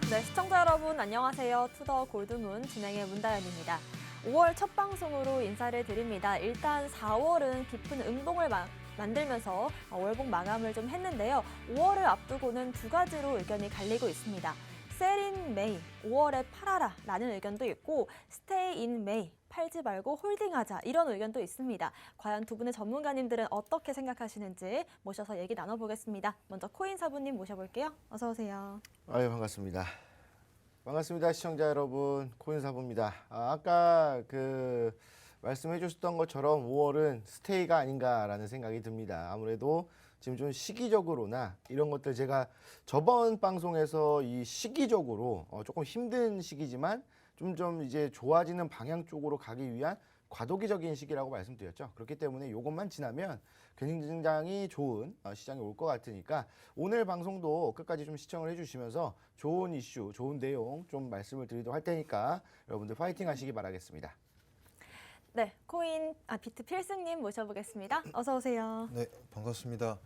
네, 시청자 여러분 안녕하세요. 투더 골드문 진행의 문다연입니다. 5월 첫 방송으로 인사를 드립니다. 일단 4월은 깊은 음봉을 만들면서 월봉 마감을 좀 했는데요. 5월을 앞두고는 두 가지로 의견이 갈리고 있습니다. Sell in May, 5월에 팔아라 라는 의견도 있고 Stay in May, 팔지 말고 홀딩하자 이런 의견도 있습니다. 과연 두 분의 전문가님들은 어떻게 생각하시는지 모셔서 얘기 나눠보겠습니다. 먼저 코인사부님 모셔볼게요. 어서 오세요. 아유, 반갑습니다. 반갑습니다, 시청자 여러분. 코인사부입니다. 아까 말씀해 주셨던 것처럼 5월은 스테이가 아닌가라는 생각이 듭니다. 아무래도 지금 좀 시기적으로나 이런 것들 제가 저번 방송에서 이 시기적으로 조금 힘든 시기지만 좀 이제 좋아지는 방향 쪽으로 가기 위한 과도기적인 시기라고 말씀드렸죠. 그렇기 때문에 이것만 지나면 굉장히 좋은 시장이 올 것 같으니까 오늘 방송도 끝까지 좀 시청을 해주시면서 좋은 이슈, 좋은 내용 좀 말씀을 드리도록 할 테니까 여러분들 파이팅 하시기 바라겠습니다. 네, 비트 필승님 모셔보겠습니다. 어서 오세요. 네, 반갑습니다.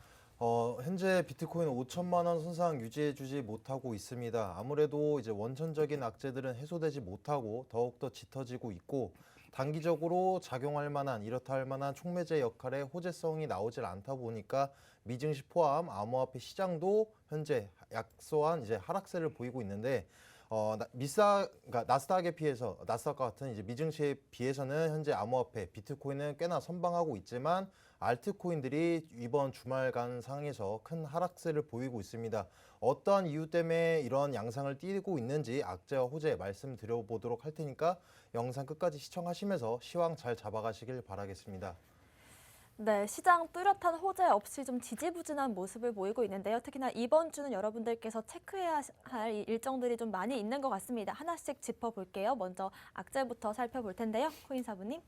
현재 비트코인 5천만 원 선상 유지해주지 못하고 있습니다. 아무래도 이제 원천적인 악재들은 해소되지 못하고 더욱더 짙어지고 있고 단기적으로 작용할 만한 이렇다 할 만한 촉매제 역할의 호재성이 나오질 않다 보니까 미증시 포함 암호화폐 시장도 현재 약소한 이제 하락세를 보이고 있는데 그러니까 나스닥에 비해서 나스닥과 같은 이제 미증시에 비해서는 현재 암호화폐 비트코인은 꽤나 선방하고 있지만 알트코인들이 이번 주말간 상에서 큰 하락세를 보이고 있습니다. 어떠한 이유 때문에 이런 양상을 띠고 있는지 악재와 호재 말씀드려보도록 할 테니까 영상 끝까지 시청하시면서 시황 잘 잡아가시길 바라겠습니다. 네, 시장 뚜렷한 호재 없이 좀 지지부진한 모습을 보이고 있는데요. 특히나 이번 주는 여러분들께서 체크해야 할 일정들이 좀 많이 있는 것 같습니다. 하나씩 짚어볼게요. 먼저 악재부터 살펴볼 텐데요. 코인사부님.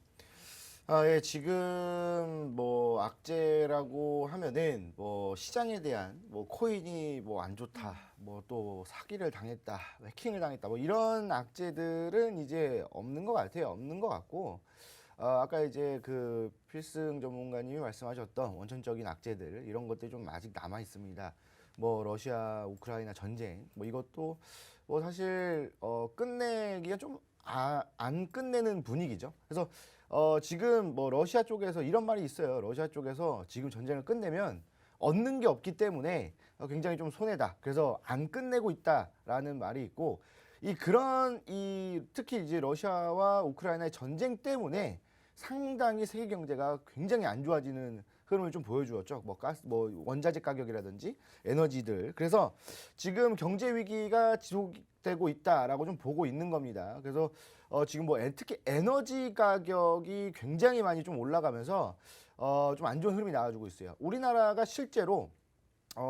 예, 지금 뭐 악재라고 하면은 뭐 시장에 대한 뭐 코인이 뭐 안 좋다, 뭐 또 사기를 당했다, 해킹을 당했다, 뭐 이런 악재들은 이제 없는 것 같아요. 없는 것 같고. 아까 이제 그 필승 전문가님이 말씀하셨던 원천적인 악재들 이런 것들이 좀 아직 남아 있습니다. 뭐 러시아 우크라이나 전쟁 뭐 이것도 뭐 사실 끝내기가 좀 안 끝내는 분위기죠. 그래서 지금 뭐 러시아 쪽에서 이런 말이 있어요. 러시아 쪽에서 지금 전쟁을 끝내면 얻는 게 없기 때문에 굉장히 좀 손해다. 그래서 안 끝내고 있다라는 말이 있고 특히 이제 러시아와 우크라이나의 전쟁 때문에 상당히 세계 경제가 굉장히 안 좋아지는 흐름을 좀 보여주었죠. 뭐 원자재 가격이라든지 에너지들. 그래서 지금 경제 위기가 지속되고 있다라고 좀 보고 있는 겁니다. 그래서 지금 특히 에너지 가격이 굉장히 많이 좀 올라가면서 좀 안 좋은 흐름이 나와주고 있어요. 우리나라가 실제로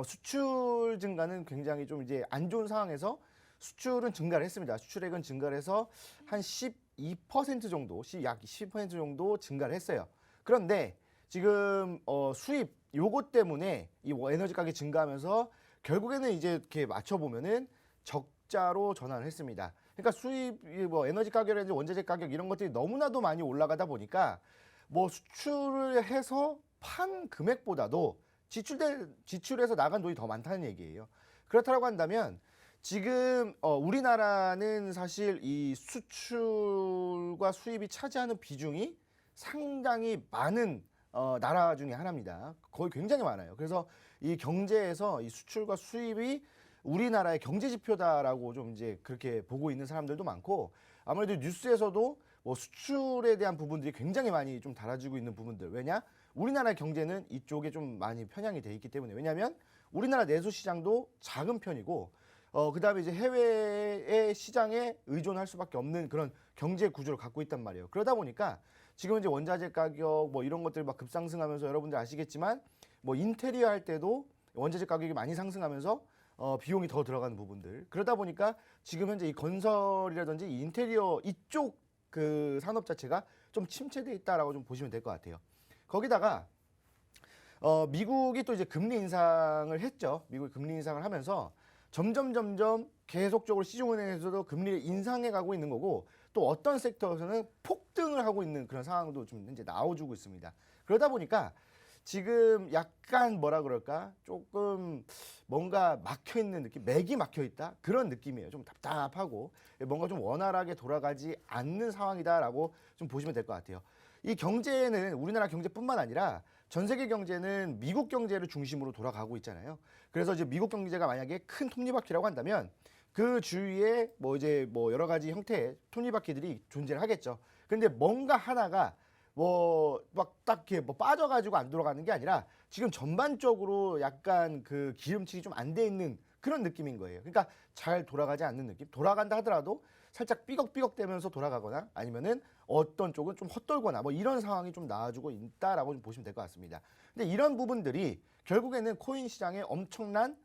수출 증가는 굉장히 좀 이제 안 좋은 상황에서 수출은 증가를 했습니다. 수출액은 증가를 해서 한 12% 정도, 약 12% 정도 증가를 했어요. 그런데 지금 수입 요것 때문에 이 에너지 가격이 증가하면서 결국에는 이제 이렇게 맞춰보면은 적자로 전환을 했습니다. 그러니까 수입 뭐 에너지 가격이라든지 원자재 가격 이런 것들이 너무나도 많이 올라가다 보니까 뭐 수출을 해서 판 금액보다도 지출해서 나간 돈이 더 많다는 얘기예요. 그렇다고 한다면 지금 우리나라는 사실 이 수출과 수입이 차지하는 비중이 상당히 많은 나라 중에 하나입니다. 거의 굉장히 많아요. 그래서 이 경제에서 이 수출과 수입이 우리나라의 경제 지표다라고 좀 이제 그렇게 보고 있는 사람들도 많고 아무래도 뉴스에서도 뭐 수출에 대한 부분들이 굉장히 많이 좀 달아지고 있는 부분들. 왜냐? 우리나라 경제는 이쪽에 좀 많이 편향이 돼 있기 때문에. 왜냐하면 우리나라 내수 시장도 작은 편이고 그다음에 이제 해외의 시장에 의존할 수밖에 없는 그런 경제 구조를 갖고 있단 말이에요. 그러다 보니까 지금 이제 원자재 가격 뭐 이런 것들 막 급상승하면서 여러분들 아시겠지만 뭐 인테리어 할 때도 원자재 가격이 많이 상승하면서 비용이 더 들어가는 부분들. 그러다 보니까 지금 현재 이 건설이라든지 이 인테리어 이쪽 그 산업 자체가 좀 침체돼 있다라고 좀 보시면 될 것 같아요. 거기다가 미국이 또 이제 금리 인상을 했죠. 미국이 금리 인상을 하면서 점점 계속적으로 시중은행에서도 금리를 인상해 가고 있는 거고 또 어떤 섹터에서는 폭등을 하고 있는 그런 상황도 좀 이제 나와주고 있습니다. 그러다 보니까 지금 약간 뭐라 그럴까? 조금 뭔가 막혀 있는 느낌, 맥이 막혀 있다 그런 느낌이에요. 좀 답답하고 뭔가 좀 원활하게 돌아가지 않는 상황이다라고 좀 보시면 될 것 같아요. 이 경제는 우리나라 경제뿐만 아니라 전 세계 경제는 미국 경제를 중심으로 돌아가고 있잖아요. 그래서 이제 미국 경제가 만약에 큰 톱니바퀴라고 한다면 그 주위에 뭐 이제 뭐 여러 가지 형태의 톱니바퀴들이 존재를 하겠죠. 근데 뭔가 하나가 뭐 막 딱 이렇게 뭐 빠져가지고 안 돌아가는 게 아니라 지금 전반적으로 약간 그 기름칠이 좀 안 돼 있는 그런 느낌인 거예요. 그러니까 잘 돌아가지 않는 느낌. 돌아간다 하더라도 살짝 삐걱삐걱대면서 돌아가거나 아니면은 어떤 쪽은 좀 헛돌거나 뭐 이런 상황이 좀 나와주고 있다라고 좀 보시면 될 것 같습니다. 근데 이런 부분들이 결국에는 코인 시장에 엄청난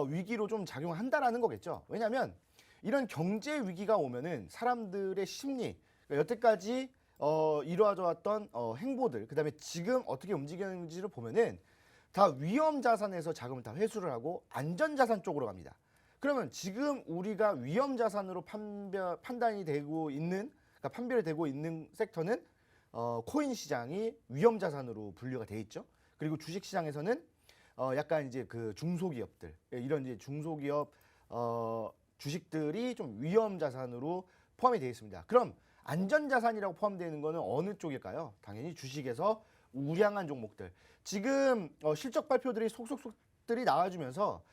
위기로 좀 작용한다라는 거겠죠. 왜냐하면 이런 경제 위기가 오면은 사람들의 심리, 그러니까 여태까지 이루어져 왔던 행보들, 그다음에 지금 어떻게 움직이는지를 보면은 다 위험 자산에서 자금을 다 회수를 하고 안전 자산 쪽으로 갑니다. 그러면 지금 우리가 위험 자산으로 판단이 되고 있는, 그러니까 판별이 되고 있는 섹터는 코인 시장이 위험 자산으로 분류가 돼 있죠. 그리고 주식 시장에서는 약간 이제 그 중소기업들, 이런 이제 중소기업 주식들이 좀 위험 자산으로 포함이 되어 있습니다. 그럼 안전자산이라고 포함되어 있는 거는 어느 쪽일까요? 당연히 주식에서 우량한 종목들. 지금 실적 발표들이 속속속들이 나와주면서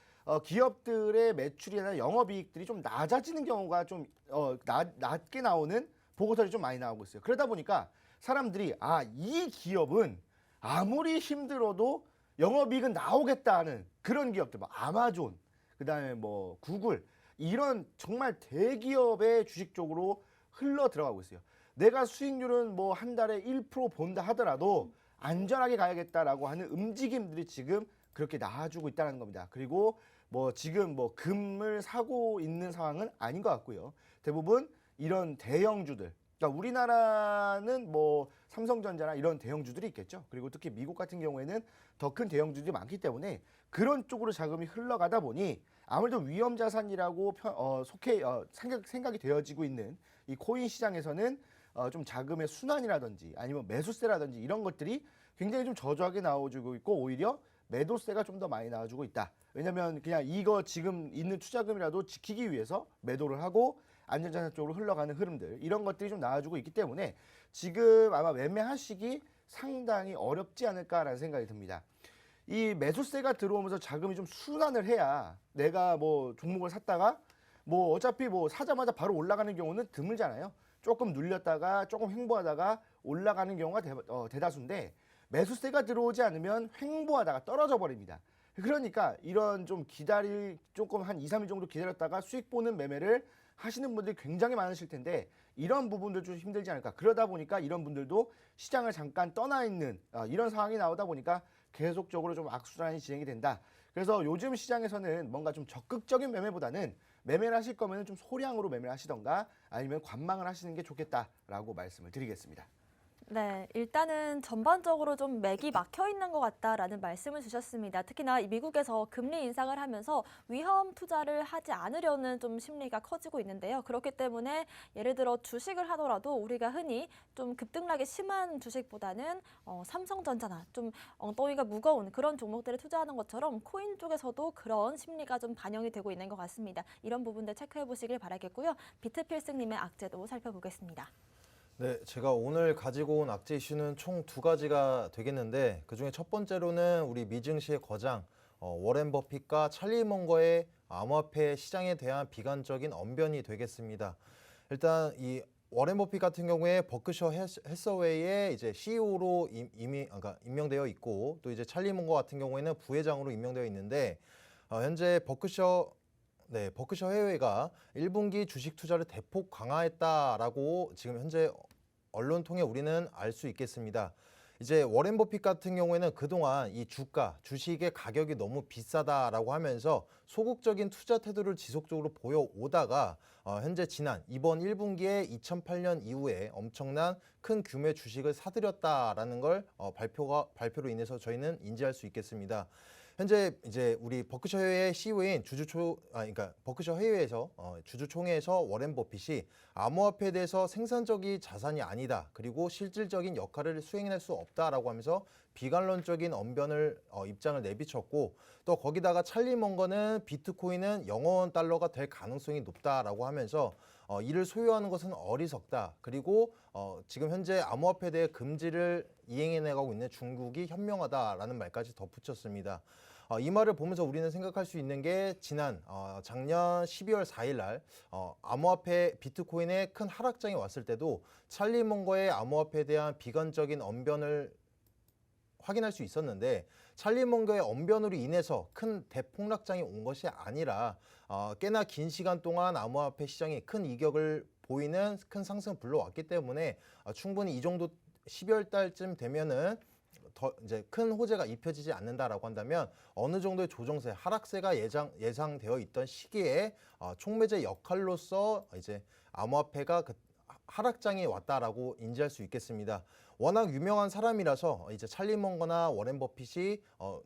기업들의 매출이나 영업이익들이 좀 낮아지는 경우가 좀 낮게 나오는 보고서들이 좀 많이 나오고 있어요. 그러다 보니까 사람들이 이 기업은 아무리 힘들어도 영업이익은 나오겠다는 그런 기업들, 뭐 아마존, 그다음에 뭐 구글, 이런 정말 대기업의 주식 쪽으로 흘러 들어가고 있어요. 내가 수익률은 뭐 한 달에 1% 본다 하더라도 안전하게 가야겠다라고 하는 움직임들이 지금 그렇게 나와주고 있다는 겁니다. 그리고 뭐 지금 뭐 금을 사고 있는 상황은 아닌 것 같고요. 대부분 이런 대형주들, 그러니까 우리나라는 뭐 삼성전자나 이런 대형주들이 있겠죠. 그리고 특히 미국 같은 경우에는 더 큰 대형주들이 많기 때문에 그런 쪽으로 자금이 흘러가다 보니 아무래도 위험 자산이라고 속해 생각이 되어지고 있는 이 코인 시장에서는 좀 자금의 순환이라든지 아니면 매수세라든지 이런 것들이 굉장히 좀 저조하게 나와주고 있고 오히려 매도세가 좀 더 많이 나와주고 있다. 왜냐하면 그냥 이거 지금 있는 투자금이라도 지키기 위해서 매도를 하고 안전자산 쪽으로 흘러가는 흐름들, 이런 것들이 좀 나와주고 있기 때문에 지금 아마 매매하시기 상당히 어렵지 않을까라는 생각이 듭니다. 이 매수세가 들어오면서 자금이 좀 순환을 해야 내가 뭐 종목을 샀다가 뭐 어차피 뭐 사자마자 바로 올라가는 경우는 드물잖아요. 조금 눌렸다가 조금 횡보하다가 올라가는 경우가 대다수인데 매수세가 들어오지 않으면 횡보하다가 떨어져 버립니다. 그러니까 이런 좀 조금 한 2, 3일 정도 기다렸다가 수익 보는 매매를 하시는 분들이 굉장히 많으실 텐데 이런 부분도 좀 힘들지 않을까. 그러다 보니까 이런 분들도 시장을 잠깐 떠나 있는 이런 상황이 나오다 보니까 계속적으로 좀 악순환이 진행이 된다. 그래서 요즘 시장에서는 뭔가 좀 적극적인 매매보다는 매매를 하실 거면 좀 소량으로 매매를 하시던가 아니면 관망을 하시는 게 좋겠다라고 말씀을 드리겠습니다. 네, 일단은 전반적으로 좀 맥이 막혀 있는 것 같다라는 말씀을 주셨습니다. 특히나 미국에서 금리 인상을 하면서 위험 투자를 하지 않으려는 좀 심리가 커지고 있는데요. 그렇기 때문에 예를 들어 주식을 하더라도 우리가 흔히 좀 급등락이 심한 주식보다는 삼성전자나 좀 엉덩이가 무거운 그런 종목들에 투자하는 것처럼 코인 쪽에서도 그런 심리가 좀 반영이 되고 있는 것 같습니다. 이런 부분들 체크해 보시길 바라겠고요. 비트필승님의 악재도 살펴보겠습니다. 네, 제가 오늘 가지고 온 악재 이슈는 총 2가지가 되겠는데 그중에 첫 번째로는 우리 미증시의 거장 워렌 버핏과 찰리 먼거의 암호화폐 시장에 대한 비관적인 언변이 되겠습니다. 일단 이 워렌 버핏 같은 경우에 버크셔 해서웨이의 이제 CEO로 임명되어 있고 또 이제 찰리 먼거 같은 경우에는 부회장으로 임명되어 있는데 현재 버크셔 해외가 1분기 주식 투자를 대폭 강화했다라고 지금 현재 언론 통해 우리는 알 수 있겠습니다. 이제 워렌 버핏 같은 경우에는 그동안 이 주식의 가격이 너무 비싸다라고 하면서 소극적인 투자 태도를 지속적으로 보여오다가 현재 이번 1분기에 2008년 이후에 엄청난 큰 규모의 주식을 사들였다라는 걸 발표로 인해서 저희는 인지할 수 있겠습니다. 현재 이제 우리 버크셔의 CEO인 그러니까 버크셔 회의에서 주주총회에서 워렌 버핏이 암호화폐에 대해서 생산적인 자산이 아니다. 그리고 실질적인 역할을 수행할 수 없다라고 하면서 비관론적인 언변을 입장을 내비쳤고 또 거기다가 찰리 먼거는 비트코인은 영원 달러가 될 가능성이 높다라고 하면서 이를 소유하는 것은 어리석다. 그리고 지금 현재 암호화폐에 대해 금지를 이행해 나가고 있는 중국이 현명하다라는 말까지 덧붙였습니다. 이 말을 보면서 우리는 생각할 수 있는 게 작년 12월 4일 날 암호화폐 비트코인의 큰 하락장이 왔을 때도 찰리 먼거의 암호화폐에 대한 비관적인 언변을 확인할 수 있었는데 찰리 먼거의 언변으로 인해서 큰 대폭락장이 온 것이 아니라 꽤나 긴 시간 동안 암호화폐 시장이 큰 이격을 보이는 큰 상승을 불러왔기 때문에 충분히 이 정도 12월 달쯤 되면은 더 이제 큰 호재가 입혀지지 않는다라고 한다면 어느 정도의 조정세, 하락세가 예상되어 있던 시기에 촉매제 역할로서 이제 암호화폐가 하락장이 왔다라고 인지할 수 있겠습니다. 워낙 유명한 사람이라서 이제 찰리 먼거나 워렌 버핏이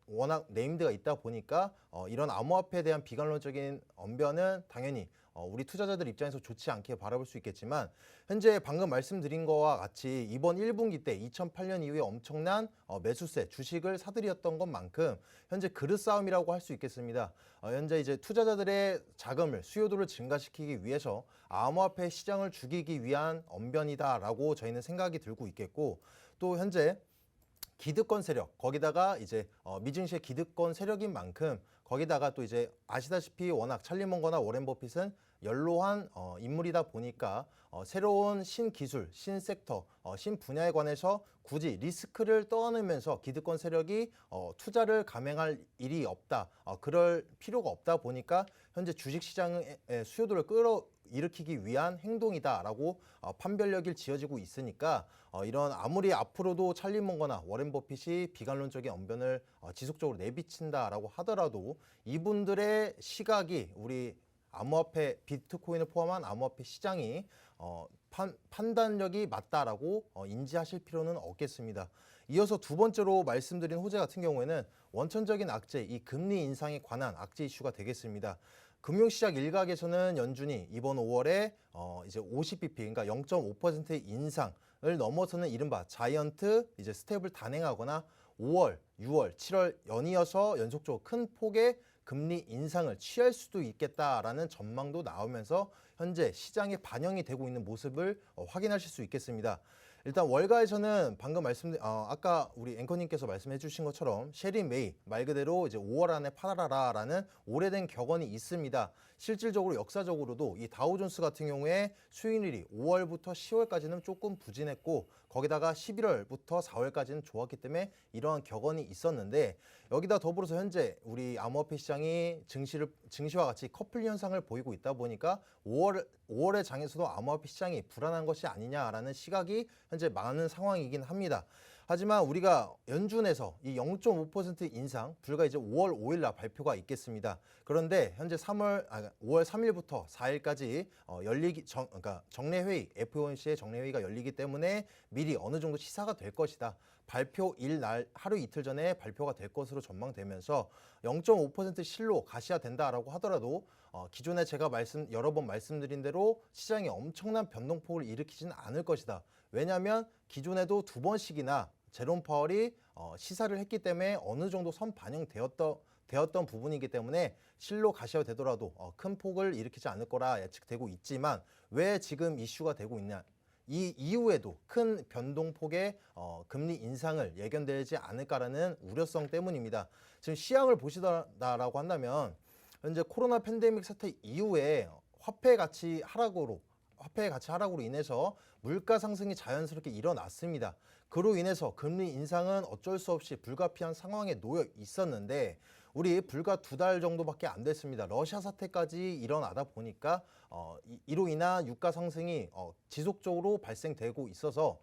워낙 네임드가 있다 보니까 이런 암호화폐에 대한 비관론적인 언변은 당연히 우리 투자자들 입장에서 좋지 않게 바라볼 수 있겠지만 현재 방금 말씀드린 거와 같이 이번 1분기 때 2008년 이후에 엄청난 매수세, 주식을 사들였던 것만큼 현재 그릇 싸움이라고 할 수 있겠습니다. 현재 이제 투자자들의 자금을 수요도를 증가시키기 위해서 암호화폐 시장을 죽이기 위한 언변이다라고 저희는 생각이 들고 있겠고 또 현재 기득권 세력 거기다가 이제 미증시의 기득권 세력인 만큼 거기다가 또 이제 아시다시피 워낙 찰리 먼거나 워렌 버핏은 연로한 인물이다 보니까 새로운 신기술, 신섹터, 신분야에 관해서 굳이 리스크를 떠안으면서 기득권 세력이 투자를 감행할 일이 없다. 그럴 필요가 없다 보니까 현재 주식시장의 수요도를 끌어일으키기 위한 행동이다라고 판별력이 지어지고 있으니까 이런 아무리 앞으로도 찰리 먼거나 워렌 버핏이 비관론적인 언변을 지속적으로 내비친다라고 하더라도 이분들의 시각이 우리 암호화폐 비트코인을 포함한 암호화폐 시장이 판단력이 맞다라고 인지하실 필요는 없겠습니다. 이어서 두 번째로 말씀드린 호재 같은 경우에는 원천적인 악재, 이 금리 인상에 관한 악재 이슈가 되겠습니다. 금융시장 일각에서는 연준이 이번 5월에 이제 50bp, 그러니까 0.5%의 인상을 넘어서는 이른바 자이언트 이제 스텝을 단행하거나 5월, 6월, 7월 연이어서 연속적으로 큰 폭의 금리 인상을 취할 수도 있겠다라는 전망도 나오면서 현재 시장에 반영이 되고 있는 모습을 확인하실 수 있겠습니다. 일단 월가에서는 방금 아까 우리 앵커님께서 말씀해 주신 것처럼 셰리 메이 말 그대로 이제 5월 안에 팔아라라는 오래된 격언이 있습니다. 실질적으로 역사적으로도 이 다우존스 같은 경우에 수익률이 5월부터 10월까지는 조금 부진했고 거기다가 11월부터 4월까지는 좋았기 때문에 이러한 격언이 있었는데 여기다 더불어서 현재 우리 암호화폐 시장이 증시와 같이 커플 현상을 보이고 있다 보니까 5월의 장에서도 암호화폐 시장이 불안한 것이 아니냐라는 시각이 현재 많은 상황이긴 합니다. 하지만 우리가 연준에서 이 0.5% 인상 불과 이제 5월 5일 날 발표가 있겠습니다. 그런데 현재 5월 3일부터 4일까지 그러니까 정례회의, FOMC의 정례회의가 열리기 때문에 미리 어느 정도 시사가 될 것이다. 발표 날 하루 이틀 전에 발표가 될 것으로 전망되면서 0.5% 실로 가시화된다라고 하더라도 기존에 제가 여러 번 말씀드린 대로 시장이 엄청난 변동폭을 일으키지는 않을 것이다. 왜냐하면 기존에도 두 번씩이나 제롬 파월이 시사를 했기 때문에 어느 정도 선 반영되었던 부분이기 때문에 실로 가시화되더라도 큰 폭을 일으키지 않을 거라 예측되고 있지만 왜 지금 이슈가 되고 있냐? 이 이후에도 큰 변동폭의 금리 인상을 예견되지 않을까라는 우려성 때문입니다. 지금 시황을 보시다라고 한다면 현재 코로나 팬데믹 사태 이후에 화폐 가치 하락으로 인해서 물가 상승이 자연스럽게 일어났습니다. 그로 인해서 금리 인상은 어쩔 수 없이 불가피한 상황에 놓여 있었는데 우리 불과 2달 정도밖에 안 됐습니다. 러시아 사태까지 일어나다 보니까 이로 인한 유가 상승이 지속적으로 발생되고 있어서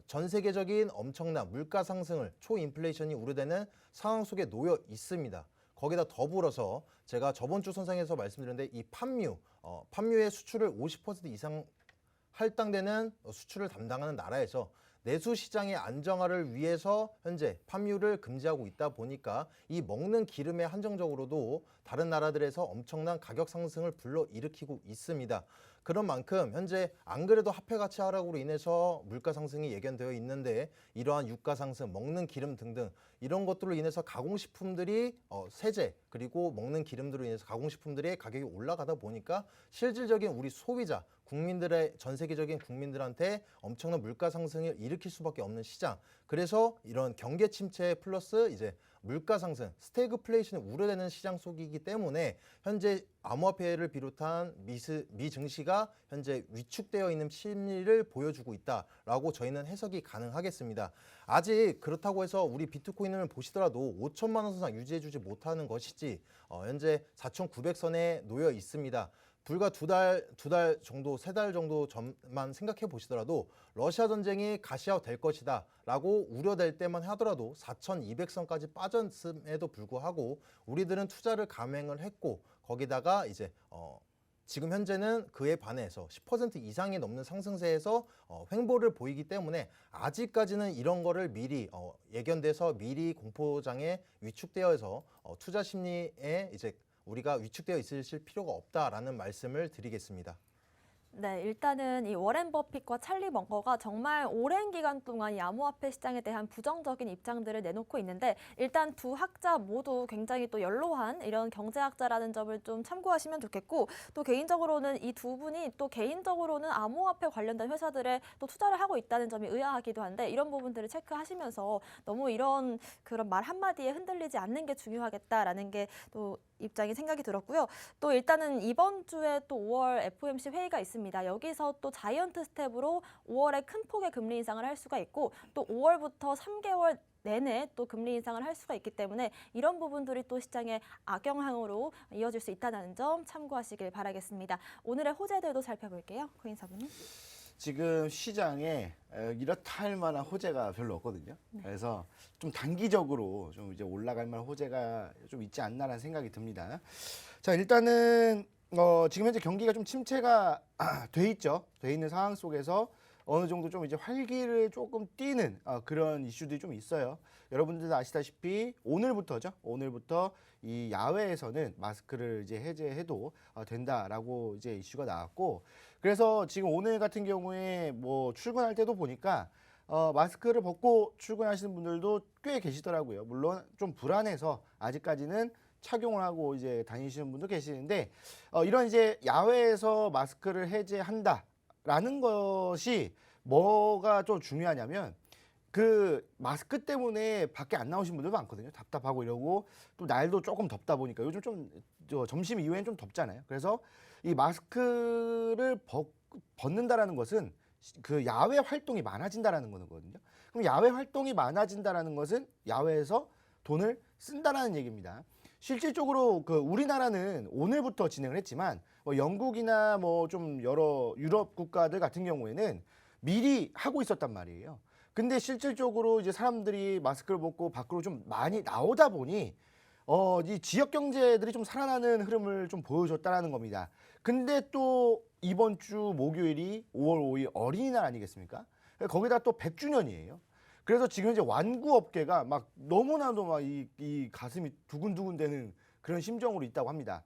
전 세계적인 엄청난 물가 상승을 초인플레이션이 우려되는 상황 속에 놓여 있습니다. 거기다 더불어서 제가 저번 주 선상에서 말씀드렸는데 이 판유의 수출을 50% 이상 할당되는 수출을 담당하는 나라에서 내수 시장의 안정화를 위해서 현재 판유를 금지하고 있다 보니까 이 먹는 기름에 한정적으로도 다른 나라들에서 엄청난 가격 상승을 불러일으키고 있습니다. 그런 만큼 현재 안 그래도 화폐 가치 하락으로 인해서 물가 상승이 예견되어 있는데 이러한 유가 상승, 먹는 기름 등등 이런 것들로 인해서 가공식품들이 세제 그리고 먹는 기름들로 인해서 가공식품들의 가격이 올라가다 보니까 실질적인 우리 소비자, 국민들의 전 세계적인 국민들한테 엄청난 물가 상승을 일으킬 수밖에 없는 시장. 그래서 이런 경계 침체 플러스 이제 물가 상승, 스태그플레이션이 우려되는 시장 속이기 때문에 현재 암호화폐를 비롯한 미 증시가 현재 위축되어 있는 심리를 보여주고 있다라고 저희는 해석이 가능하겠습니다. 아직 그렇다고 해서 우리 비트코인을 보시더라도 5천만 원 선상 유지해주지 못하는 것이지 현재 4,900선에 놓여 있습니다. 불과 두 달 정도, 세 달 정도 전만 생각해 보시더라도 러시아 전쟁이 가시화될 것이다 라고 우려될 때만 하더라도 4,200선까지 빠졌음에도 불구하고 우리들은 투자를 감행을 했고 거기다가 이제 지금 현재는 그에 반해서 10% 이상이 넘는 상승세에서 횡보를 보이기 때문에 아직까지는 이런 거를 미리 예견돼서 미리 공포장에 위축되어서 투자 심리에 이제 우리가 위축되어 있으실 필요가 없다라는 말씀을 드리겠습니다. 네, 일단은 이 워렌 버핏과 찰리 먼거가 정말 오랜 기간 동안 이 암호화폐 시장에 대한 부정적인 입장들을 내놓고 있는데 일단 두 학자 모두 굉장히 또 연로한 이런 경제학자라는 점을 좀 참고하시면 좋겠고 또 개인적으로는 이 두 분이 또 개인적으로는 암호화폐 관련된 회사들에 또 투자를 하고 있다는 점이 의아하기도 한데 이런 부분들을 체크하시면서 너무 이런 그런 말 한마디에 흔들리지 않는 게 중요하겠다라는 게 또 입장이 생각이 들었고요. 또 일단은 이번 주에 또 5월 FOMC 회의가 있습니다. 여기서 또 자이언트 스텝으로 5월에 큰 폭의 금리 인상을 할 수가 있고 또 5월부터 3개월 내내 또 금리 인상을 할 수가 있기 때문에 이런 부분들이 또 시장의 악영향으로 이어질 수 있다는 점 참고하시길 바라겠습니다. 오늘의 호재들도 살펴볼게요. 코인 사부님. 지금 시장에 이렇다 할 만한 호재가 별로 없거든요. 그래서 좀 단기적으로 좀 이제 올라갈 만한 호재가 좀 있지 않나라는 생각이 듭니다. 자, 일단은 지금 현재 경기가 좀 침체가 돼 있죠. 돼 있는 상황 속에서 어느 정도 좀 이제 활기를 조금 띠는 그런 이슈들이 좀 있어요. 여러분들도 아시다시피 오늘부터죠. 오늘부터 이 야외에서는 마스크를 이제 해제해도 된다라고 이제 이슈가 나왔고, 그래서 지금 오늘 같은 경우에 뭐 출근할 때도 보니까 마스크를 벗고 출근하시는 분들도 꽤 계시더라고요. 물론 좀 불안해서 아직까지는 착용을 하고 이제 다니시는 분도 계시는데 이런 이제 야외에서 마스크를 해제한다라는 것이 뭐가 좀 중요하냐면 그 마스크 때문에 밖에 안 나오신 분들도 많거든요. 답답하고 이러고 또 날도 조금 덥다 보니까 요즘 좀 점심 이후엔 좀 덥잖아요. 그래서 이 마스크를 벗는다라는 것은 그 야외 활동이 많아진다라는 거거든요. 그럼 야외 활동이 많아진다라는 것은 야외에서 돈을 쓴다라는 얘기입니다. 실질적으로 그 우리나라는 오늘부터 진행을 했지만 뭐 영국이나 뭐 좀 여러 유럽 국가들 같은 경우에는 미리 하고 있었단 말이에요. 근데 실질적으로 이제 사람들이 마스크를 벗고 밖으로 좀 많이 나오다 보니 이 지역 경제들이 좀 살아나는 흐름을 좀 보여줬다라는 겁니다. 근데 또 이번 주 목요일이 5월 5일 어린이날 아니겠습니까? 거기다 또 100주년이에요. 그래서 지금 이제 완구 업계가 막 너무나도 막 이 가슴이 두근두근 되는 그런 심정으로 있다고 합니다.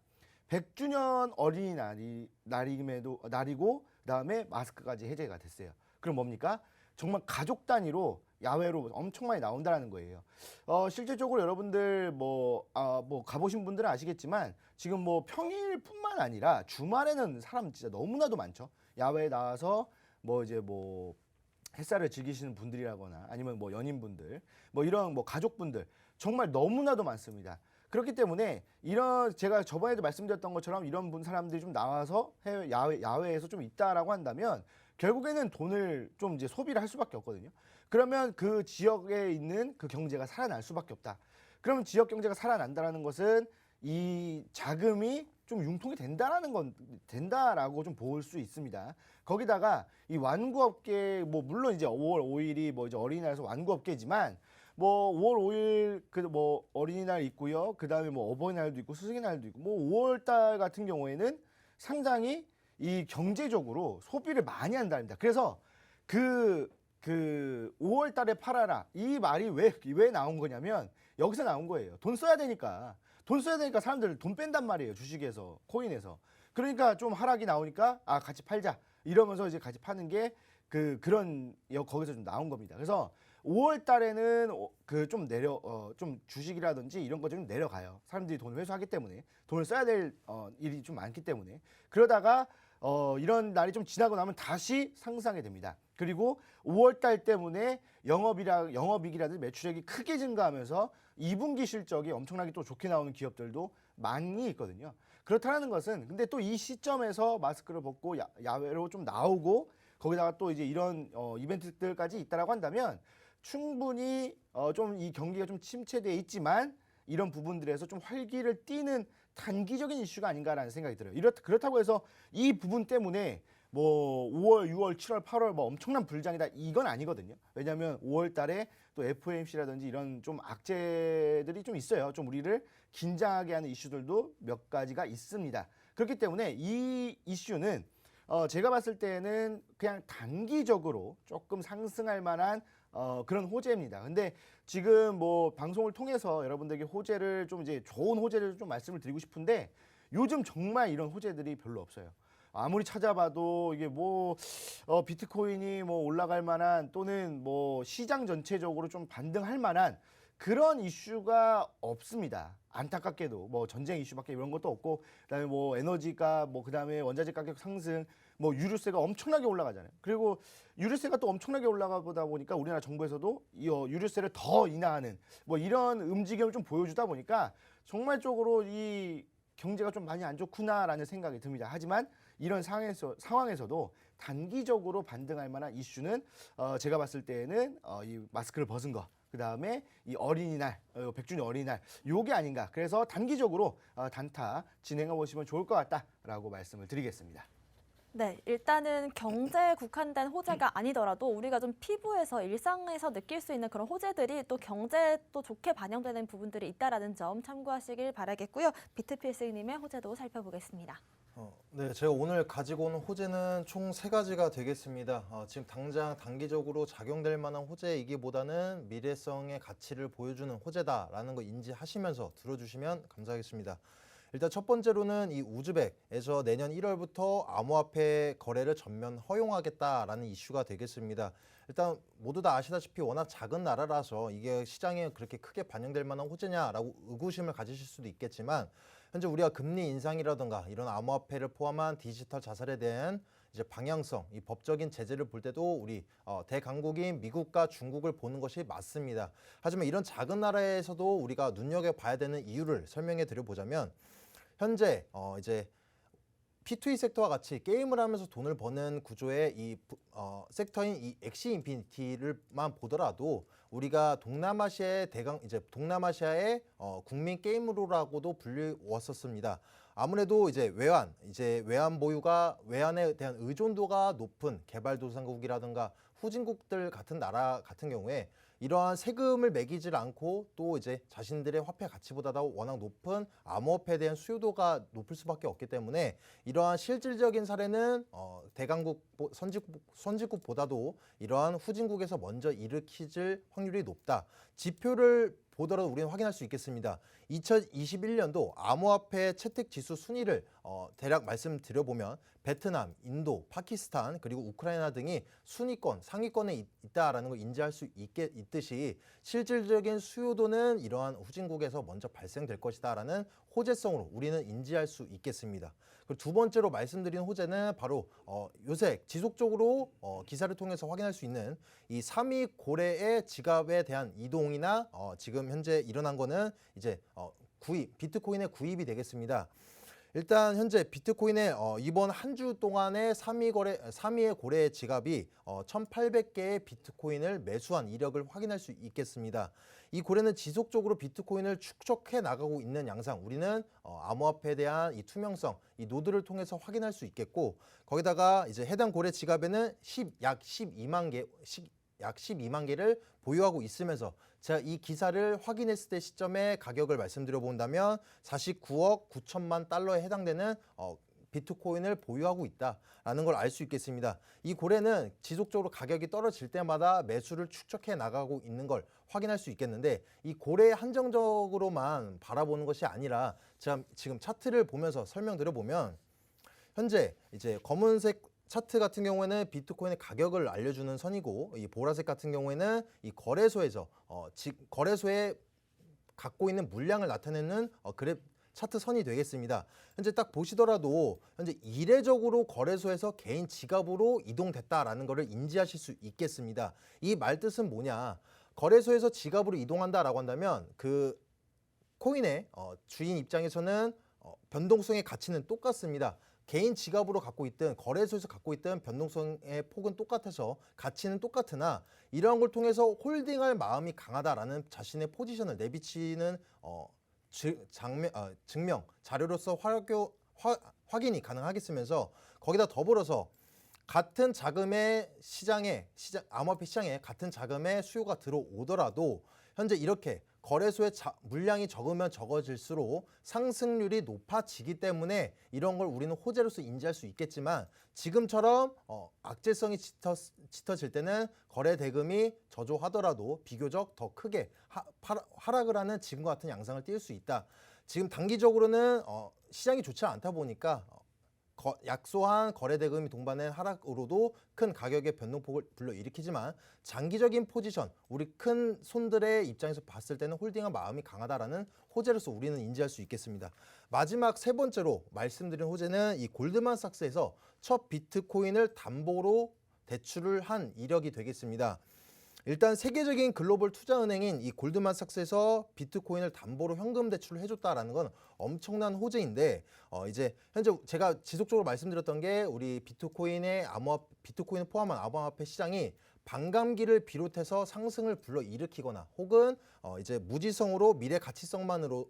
100주년 날이고 그다음에 마스크까지 해제가 됐어요. 그럼 뭡니까? 정말 가족 단위로 야외로 엄청 많이 나온다는 거예요. 실질적으로 여러분들 뭐 가보신 분들은 아시겠지만 지금 뭐 평일뿐만 아니라 주말에는 사람 진짜 너무나도 많죠. 야외에 나와서 뭐 이제 뭐 햇살을 즐기시는 분들이라거나 아니면 뭐 연인분들, 뭐 이런 뭐 가족분들 정말 너무나도 많습니다. 그렇기 때문에 이런 제가 저번에도 말씀드렸던 것처럼 이런 사람들이 좀 나와서 야외에서 좀 있다라고 한다면 결국에는 돈을 좀 이제 소비를 할 수밖에 없거든요. 그러면 그 지역에 있는 그 경제가 살아날 수밖에 없다. 그러면 지역 경제가 살아난다라는 것은 이 자금이 좀 융통이 된다라고 좀 볼 수 있습니다. 거기다가 이 완구업계 뭐 물론 이제 5월 5일이 뭐 이제 어린이날에서 완구업계지만 뭐 5월 5일 그 뭐 어린이날 있고요. 그다음에 뭐 어버이날도 있고 스승의 날도 있고 뭐 5월 달 같은 경우에는 상당히 이 경제적으로 소비를 많이 한답니다. 그래서 그 그 5월 달에 팔아라 이 말이 왜 나온 거냐면 여기서 나온 거예요. 돈 써야 되니까 사람들 돈 뺀단 말이에요. 주식에서 코인에서. 그러니까 좀 하락이 나오니까 아 같이 팔자 이러면서 이제 같이 파는 게 그런 거기서 좀 나온 겁니다. 그래서 5월 달에는 그 좀 좀 주식이라든지 이런 거 좀 내려가요. 사람들이 돈을 회수하기 때문에 돈을 써야 될 일이 좀 많기 때문에 그러다가 이런 날이 좀 지나고 나면 다시 상승하게 됩니다. 그리고 5월 달 때문에 영업이익이라든지 매출액이 크게 증가하면서 2분기 실적이 엄청나게 또 좋게 나오는 기업들도 많이 있거든요. 그렇다는 것은 근데 또 이 시점에서 마스크를 벗고 야외로 좀 나오고 거기다가 또 이제 이런 이벤트들까지 있다라고 한다면 충분히 좀 이 경기가 좀 침체되어 있지만 이런 부분들에서 좀 활기를 띠는 단기적인 이슈가 아닌가라는 생각이 들어요. 그렇다고 해서 이 부분 때문에 뭐 5월, 6월, 7월, 8월 뭐 엄청난 불장이다 이건 아니거든요. 왜냐하면 5월 달에 또 FOMC라든지 이런 좀 악재들이 좀 있어요. 좀 우리를 긴장하게 하는 이슈들도 몇 가지가 있습니다. 그렇기 때문에 이 이슈는 제가 봤을 때는 그냥 단기적으로 조금 상승할 만한 그런 호재입니다. 근데 지금 뭐 방송을 통해서 여러분들에게 호재를 좀 이제 좋은 호재를 좀 말씀을 드리고 싶은데 요즘 정말 이런 호재들이 별로 없어요. 아무리 찾아봐도 이게 뭐 비트코인이 뭐 올라갈 만한 또는 뭐 시장 전체적으로 좀 반등할 만한 그런 이슈가 없습니다. 안타깝게도 뭐 전쟁 이슈밖에 이런 것도 없고 그다음에 뭐 에너지가 뭐 그다음에 원자재 가격 상승 뭐 유류세가 엄청나게 올라가잖아요. 그리고 유류세가 또 엄청나게 올라가다 보니까 우리나라 정부에서도 이 유류세를 더 인하하는 뭐 이런 움직임을 좀 보여주다 보니까 정말적으로 이 경제가 좀 많이 안 좋구나라는 생각이 듭니다. 하지만 이런 상황에서도 단기적으로 반등할 만한 이슈는 제가 봤을 때는 이 마스크를 벗은 거, 그 다음에 이 어린이날, 100주년 어린이날 요게 아닌가. 그래서 단기적으로 단타 진행해 보시면 좋을 것 같다라고 말씀을 드리겠습니다. 네, 일단은 경제에 국한된 호재가 아니더라도 우리가 좀 피부에서 일상에서 느낄 수 있는 그런 호재들이 또 경제에 또 좋게 반영되는 부분들이 있다라는 점 참고하시길 바라겠고요. 비트필승님의 호재도 살펴보겠습니다. 네, 제가 오늘 가지고 온 호재는 총 3가지가 되겠습니다. 지금 당장 단기적으로 작용될 만한 호재이기보다는 미래성의 가치를 보여주는 호재다라는 거 인지하시면서 들어주시면 감사하겠습니다. 일단 첫 번째로는 이 우즈벡에서 내년 1월부터 암호화폐 거래를 전면 허용하겠다라는 이슈가 되겠습니다. 일단 모두 다 아시다시피 워낙 작은 나라라서 이게 시장에 그렇게 크게 반영될 만한 호재냐라고 의구심을 가지실 수도 있겠지만 현재 우리가 금리 인상이라든가 이런 암호화폐를 포함한 디지털 자산에 대한 이제 방향성, 이 법적인 제재를 볼 때도 우리 대강국인 미국과 중국을 보는 것이 맞습니다. 하지만 이런 작은 나라에서도 우리가 눈여겨봐야 되는 이유를 설명해 드려보자면 현재 이제 P2E 섹터와 같이 게임을 하면서 돈을 버는 구조의 이 섹터인 이 엑시 인피니티를만 보더라도 우리가 동남아시아의 동남아시아의 국민 게임으로라고도 불리웠었습니다. 아무래도 이제 외환 보유가 외환에 대한 의존도가 높은 개발도상국이라든가 후진국들 같은 나라 같은 경우에 이러한 세금을 매기질 않고 또 이제 자신들의 화폐 가치보다도 워낙 높은 암호화폐에 대한 수요도가 높을 수밖에 없기 때문에 이러한 실질적인 사례는 대강국 선진국보다도 이러한 후진국에서 먼저 일으키질 확률이 높다. 지표를 보더라도 우리는 확인할 수 있겠습니다. 2021년도 암호화폐 채택 지수 순위를 대략 말씀드려보면 베트남, 인도, 파키스탄 그리고 우크라이나 등이 순위권, 상위권에 있다라는 걸 인지할 수 있듯이 실질적인 수요도는 이러한 후진국에서 먼저 발생될 것이다라는 호재성으로 우리는 인지할 수 있겠습니다. 그리고 두 번째로 말씀드린 호재는 바로 요새 지속적으로 기사를 통해서 확인할 수 있는 이 3위 고래의 지갑에 대한 이동이나 지금 현재 일어난 거는 이제 비트코인의 구입이 되겠습니다. 일단 현재 비트코인의 이번 한 주 동안의 3위의 고래의 지갑이 1,800개의 비트코인을 매수한 이력을 확인할 수 있겠습니다. 이 고래는 지속적으로 비트코인을 축적해 나가고 있는 양상, 우리는 암호화폐에 대한 이 투명성, 이 노드를 통해서 확인할 수 있겠고, 거기다가 이제 해당 고래 지갑에는 약 12만 개를 보유하고 있으면서 제가 이 기사를 확인했을 때 시점의 가격을 말씀드려 본다면 49억 9천만 달러에 해당되는 비트코인을 보유하고 있다라는 걸 알 수 있겠습니다. 이 고래는 지속적으로 가격이 떨어질 때마다 매수를 축적해 나가고 있는 걸 확인할 수 있겠는데, 이 고래 한정적으로만 바라보는 것이 아니라 지금 차트를 보면서 설명드려 보면, 현재 이제 검은색 차트 같은 경우에는 비트코인의 가격을 알려주는 선이고, 이 보라색 같은 경우에는 이 거래소에서 거래소에 갖고 있는 물량을 나타내는 그래프 차트 선이 되겠습니다. 현재 딱 보시더라도 현재 이례적으로 거래소에서 개인 지갑으로 이동됐다라는 것을 인지하실 수 있겠습니다. 이 말뜻은 뭐냐? 거래소에서 지갑으로 이동한다라고 한다면 그 코인의 주인 입장에서는 변동성의 가치는 똑같습니다. 개인 지갑으로 갖고 있든 거래소에서 갖고 있든 변동성의 폭은 똑같아서 가치는 똑같으나, 이러한 걸 통해서 홀딩할 마음이 강하다라는 자신의 포지션을 내비치는 증명 자료로서 확인이 가능하겠으면서, 거기다 더불어서 같은 자금의 암호화폐 시장에 같은 자금의 수요가 들어오더라도 현재 이렇게 거래소의 물량이 적으면 적어질수록 상승률이 높아지기 때문에 이런 걸 우리는 호재로서 인지할 수 있겠지만, 지금처럼 악재성이 짙어질 때는 거래 대금이 저조하더라도 비교적 더 크게 하락을 하는 지금과 같은 양상을 띌 수 있다. 지금 단기적으로는 시장이 좋지 않다 보니까 약소한 거래 대금이 동반된 하락으로도 큰 가격의 변동폭을 불러일으키지만, 장기적인 포지션, 우리 큰 손들의 입장에서 봤을 때는 홀딩한 마음이 강하다라는 호재로서 우리는 인지할 수 있겠습니다. 마지막 세 번째로 말씀드린 호재는 이 골드만삭스에서 첫 비트코인을 담보로 대출을 한 이력이 되겠습니다. 일단 세계적인 글로벌 투자은행인 이 골드만삭스에서 비트코인을 담보로 현금 대출을 해줬다라는 건 엄청난 호재인데, 이제 현재 제가 지속적으로 말씀드렸던 게 우리 비트코인을 포함한 암호화폐 시장이 반감기를 비롯해서 상승을 불러일으키거나 혹은 이제 무지성으로 미래 가치성만으로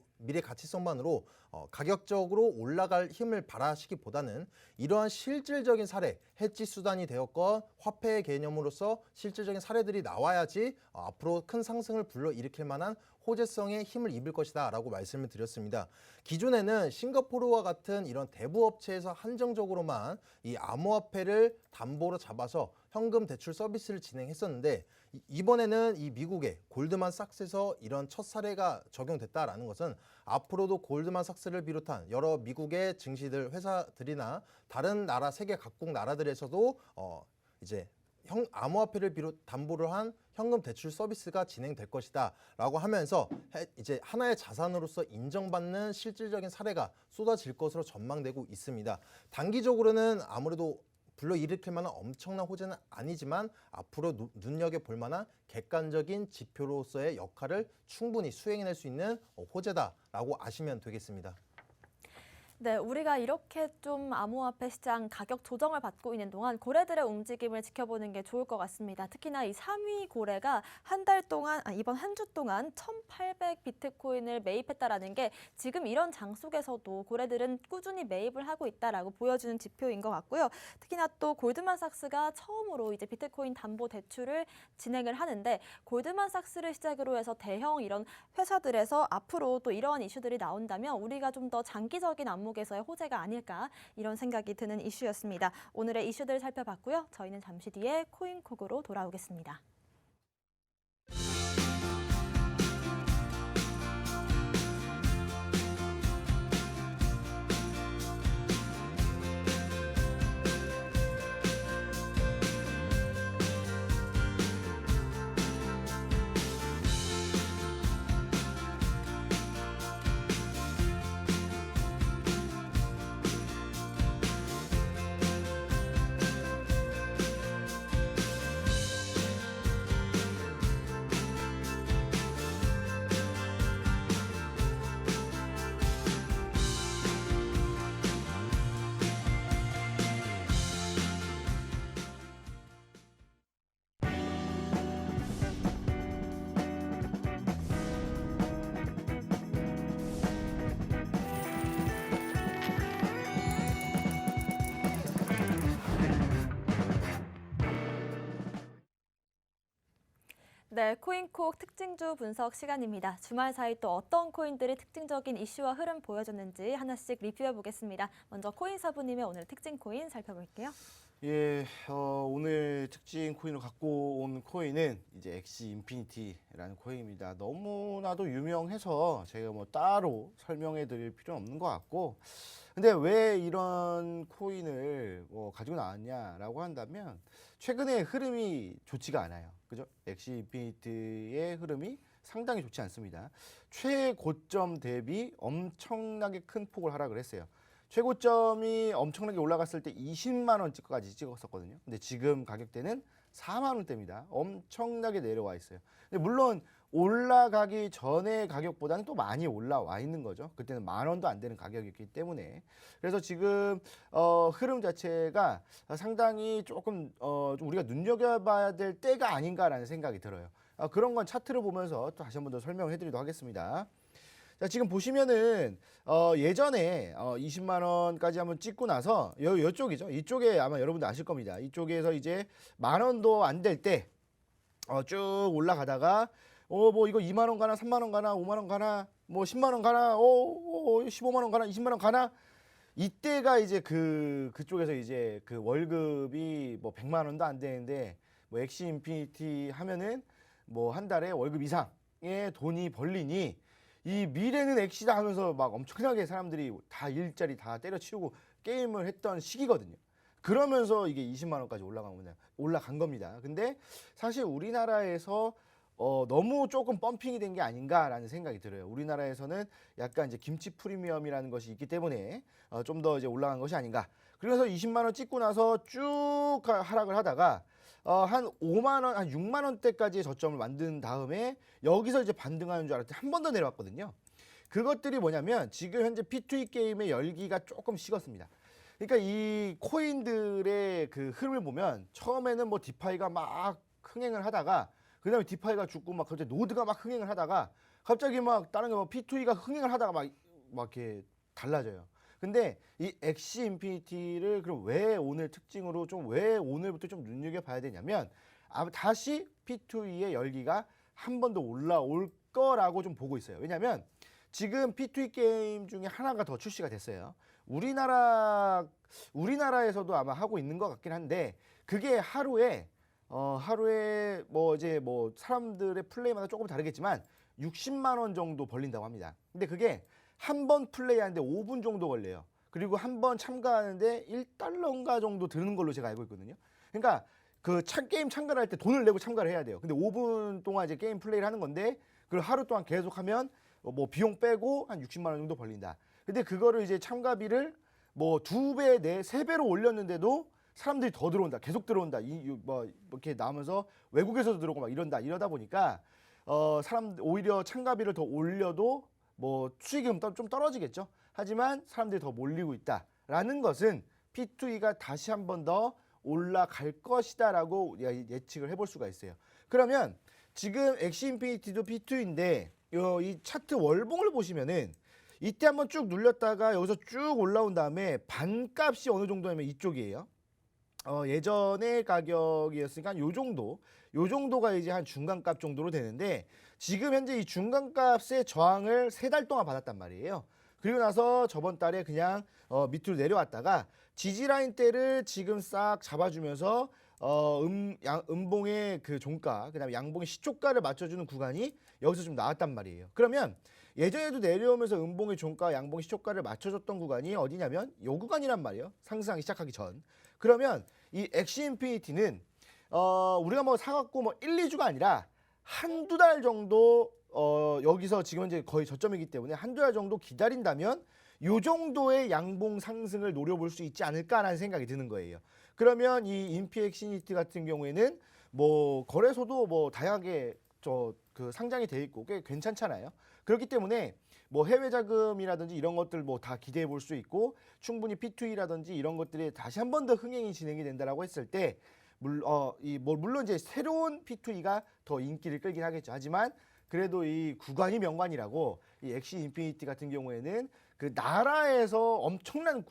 가격적으로 올라갈 힘을 발휘하시기보다는 이러한 실질적인 사례, 해지 수단이 되었건 화폐의 개념으로서 실질적인 사례들이 나와야지 앞으로 큰 상승을 불러일으킬 만한 호재성의 힘을 입을 것이다 라고 말씀을 드렸습니다. 기존에는 싱가포르와 같은 이런 대부업체에서 한정적으로만 이 암호화폐를 담보로 잡아서 현금 대출 서비스를 진행했었는데, 이번에는 이 미국의 골드만삭스에서 이런 첫 사례가 적용됐다라는 것은 앞으로도 골드만삭스를 비롯한 여러 미국의 증시들 회사들이나 다른 나라 세계 각국 나라들에서도 이제 암호화폐를 담보로 한 현금 대출 서비스가 진행될 것이다 라고 하면서 이제 하나의 자산으로서 인정받는 실질적인 사례가 쏟아질 것으로 전망되고 있습니다. 단기적으로는 아무래도 불러일으킬 만한 엄청난 호재는 아니지만 앞으로 눈여겨볼 만한 객관적인 지표로서의 역할을 충분히 수행해낼 수 있는 호재다라고 아시면 되겠습니다. 네, 우리가 이렇게 좀 암호화폐 시장 가격 조정을 받고 있는 동안 고래들의 움직임을 지켜보는 게 좋을 것 같습니다. 특히나 이 3위 고래가 이번 한 주 동안 1,800 비트코인을 매입했다라는 게 지금 이런 장 속에서도 고래들은 꾸준히 매입을 하고 있다라고 보여주는 지표인 것 같고요. 특히나 또 골드만삭스가 처음으로 이제 비트코인 담보 대출을 진행을 하는데, 골드만삭스를 시작으로 해서 대형 이런 회사들에서 앞으로 또 이러한 이슈들이 나온다면 우리가 좀 더 장기적인 안목에서의 호재가 아닐까, 이런 생각이 드는 이슈였습니다. 오늘의 이슈들 살펴봤고요. 저희는 잠시 뒤에 코인콕으로 돌아오겠습니다. 네, 코인콕 특집 특징주 분석 시간입니다. 주말 사이 또 어떤 코인들이 특징적인 이슈와 흐름 보여줬는지 하나씩 리뷰해 보겠습니다. 먼저 코인사부님의 오늘 특징 코인 살펴볼게요. 예, 오늘 특징 코인을 갖고 온 코인은 이제 엑시 인피니티라는 코인입니다. 너무나도 유명해서 제가 뭐 따로 설명해 드릴 필요는 없는 것 같고, 근데 왜 이런 코인을 가지고 나왔냐라고 한다면 최근에 흐름이 좋지가 않아요. 그죠? 엑시 인피니티의 흐름이 상당히 좋지 않습니다. 최고점 대비 엄청나게 큰 폭을 하락을 했어요. 최고점이 엄청나게 올라갔을 때 20만 원까지 찍었었거든요. 근데 지금 가격대는 4만 원대입니다. 엄청나게 내려와 있어요. 근데 물론 올라가기 전에 가격보다는 또 많이 올라와 있는 거죠. 그때는 만 원도 안 되는 가격이었기 때문에. 그래서 지금 흐름 자체가 상당히 조금 좀 우리가 눈여겨봐야 될 때가 아닌가라는 생각이 들어요. 그런 건 차트를 보면서 또 다시 한 번 더 설명해 드리도록 하겠습니다. 자, 지금 보시면은 예전에 20만 원까지 한번 찍고 나서 이쪽이죠. 이쪽에 아마 여러분들 아실 겁니다. 이쪽에서 이제 만 원도 안 될 때 쭉 올라가다가 뭐 이거 2만 원 가나 3만 원 가나 5만 원 가나 뭐 10만 원 가나 15만 원 가나 20만 원 가나 이때가 이제 그쪽에서 이제 그 월급이 뭐 100만 원도 안 되는데 뭐 엑시 인피니티 하면은 뭐 한 달에 월급 이상의 돈이 벌리니 이 미래는 엑시다 하면서 막 엄청나게 사람들이 다 일자리 다 때려치우고 게임을 했던 시기거든요. 그러면서 이게 20만 원까지 올라간 겁니다. 근데 사실 우리나라에서 너무 조금 펌핑이 된 게 아닌가라는 생각이 들어요. 우리나라에서는 약간 이제 김치 프리미엄이라는 것이 있기 때문에 좀 더 이제 올라간 것이 아닌가. 그래서 20만 원 찍고 나서 쭉 하락을 하다가 한 5만 원, 한 6만 원대까지의 저점을 만든 다음에 여기서 이제 반등하는 줄 알았더니 한 번 더 내려왔거든요. 그것들이 뭐냐면 지금 현재 P2E 게임의 열기가 조금 식었습니다. 그러니까 이 코인들의 그 흐름을 보면 처음에는 뭐 디파이가 막 흥행을 하다가 그다음에 디파이가 죽고 막 갑자기 노드가 막 흥행을 하다가 갑자기 막 다른 게 뭐 P2E가 흥행을 하다가 막 이렇게 달라져요. 근데 이 엑시 인피니티를 그럼 왜 오늘 특징으로 왜 오늘부터 좀 눈여겨봐야 되냐면 다시 P2E의 열기가 한 번 더 올라올 거라고 좀 보고 있어요. 왜냐하면 지금 P2E 게임 중에 하나가 더 출시가 됐어요. 우리나라에서도 아마 하고 있는 것 같긴 한데 그게 하루에 뭐 이제 뭐 사람들의 플레이마다 조금 다르겠지만 60만 원 정도 벌린다고 합니다. 근데 그게 한 번 플레이하는데 5분 정도 걸려요. 그리고 한 번 참가하는데 1달러인가 정도 드는 걸로 제가 알고 있거든요. 그러니까 게임 참가를 할 때 돈을 내고 참가를 해야 돼요. 근데 5분 동안 이제 게임 플레이를 하는 건데 그걸 하루 동안 계속하면 뭐 비용 빼고 한 60만 원 정도 벌린다. 근데 그거를 이제 참가비를 뭐 2배, 3배로 올렸는데도 사람들이 더 들어온다. 계속 들어온다. 뭐 이렇게 나오면서 외국에서도 들어오고 막 이러다 보니까 오히려 참가비를 더 올려도 뭐 수익은 좀 떨어지겠죠. 하지만 사람들이 더 몰리고 있다라는 것은 P2E가 다시 한 번 더 올라갈 것이다라고 예측을 해볼 수가 있어요. 그러면 지금 엑시 인피니티도 P2E인데 이 차트 월봉을 보시면은 이때 한번 쭉 눌렸다가 여기서 쭉 올라온 다음에 반값이 어느 정도냐면 이쪽이에요. 예전의 가격이었으니까 요 정도가 이제 한 중간값 정도로 되는데 지금 현재 이 중간값의 저항을 3달 동안 받았단 말이에요. 그리고 나서 저번 달에 그냥 밑으로 내려왔다가 지지라인 대를 지금 싹 잡아주면서 음봉의 그 종가, 그다음에 양봉의 시초가를 맞춰주는 구간이 여기서 좀 나왔단 말이에요. 그러면 예전에도 내려오면서 음봉의 종가, 양봉의 시초가를 맞춰줬던 구간이 어디냐면 요 구간이란 말이에요. 상승하기 시작하기 전. 그러면 이 엑시 인피니티는 우리가 뭐 사갖고 뭐 1, 2주가 아니라 한두 달 정도 여기서 지금 현재 거의 저점이기 때문에 한두 달 정도 기다린다면 요 정도의 양봉 상승을 노려볼 수 있지 않을까라는 생각이 드는 거예요. 그러면 이 인피엑시니티 같은 경우에는 뭐 거래소도 뭐 다양하게 상장이 돼 있고 꽤 괜찮잖아요. 그렇기 때문에 뭐 해외 자금이라든지 이런 것들 뭐 다 기대해 볼 수 있고 충분히 P2E라든지 이런 것들이 다시 한 번 더 흥행이 진행이 된다라고 했을 때 물론 이제 새로운 P2E가 더 인기를 끌긴 하겠죠. 하지만 그래도 이 구간이 명관이라고 이 엑시 인피니티 같은 경우에는 그 나라에서 엄청난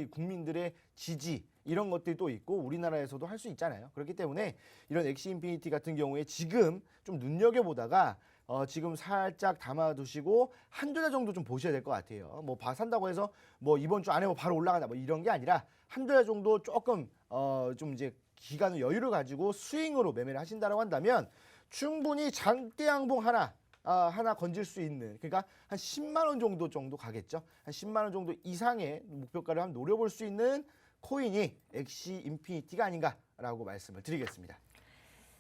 국민들의 지지 이런 것들이 또 있고 우리나라에서도 할 수 있잖아요. 그렇기 때문에 이런 엑시 인피니티 같은 경우에 지금 좀 눈여겨보다가 지금 살짝 담아두시고 한두 달 정도 좀 보셔야 될 것 같아요. 뭐 산다고 해서 뭐 이번 주 안에 뭐 바로 올라간다 뭐 이런 게 아니라 한두 달 정도 조금 좀 이제 기간의 여유를 가지고 스윙으로 매매를 하신다고 한다면 충분히 장대 양봉 하나 건질 수 있는, 그러니까 한 10만 원 정도 가겠죠. 한 10만 원 정도 이상의 목표가를 한번 노려볼 수 있는 코인이 엑시 인피니티가 아닌가라고 말씀을 드리겠습니다.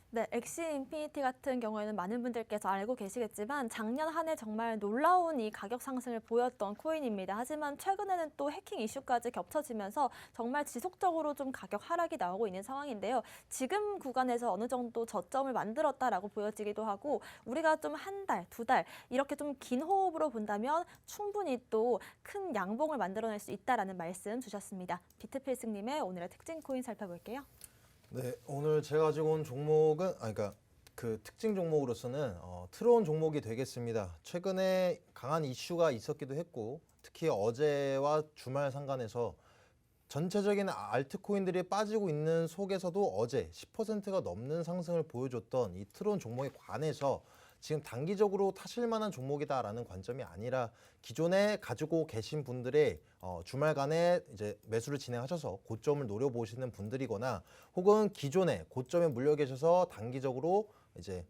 네, 엑시 인피니티 같은 경우에는 많은 분들께서 알고 계시겠지만 작년 한 해 정말 놀라운 이 가격 상승을 보였던 코인입니다. 하지만 최근에는 또 해킹 이슈까지 겹쳐지면서 정말 지속적으로 좀 가격 하락이 나오고 있는 상황인데요. 지금 구간에서 어느 정도 저점을 만들었다라고 보여지기도 하고 우리가 좀 한 달, 두 달 이렇게 좀 긴 호흡으로 본다면 충분히 또 큰 양봉을 만들어낼 수 있다라는 말씀 주셨습니다. 비트필승님의 오늘의 특징 코인 살펴볼게요. 네, 오늘 제가 가지고 온 종목은 그러니까 그 특징 종목으로서는 트론 종목이 되겠습니다. 최근에 강한 이슈가 있었기도 했고 특히 어제와 주말 상간에서 전체적인 알트코인들이 빠지고 있는 속에서도 어제 10%가 넘는 상승을 보여줬던 이 트론 종목에 관해서 지금 단기적으로 타실 만한 종목이다라는 관점이 아니라 기존에 가지고 계신 분들의 주말간에 이제 매수를 진행하셔서 고점을 노려보시는 분들이거나 혹은 기존에 고점에 물려 계셔서 단기적으로 이제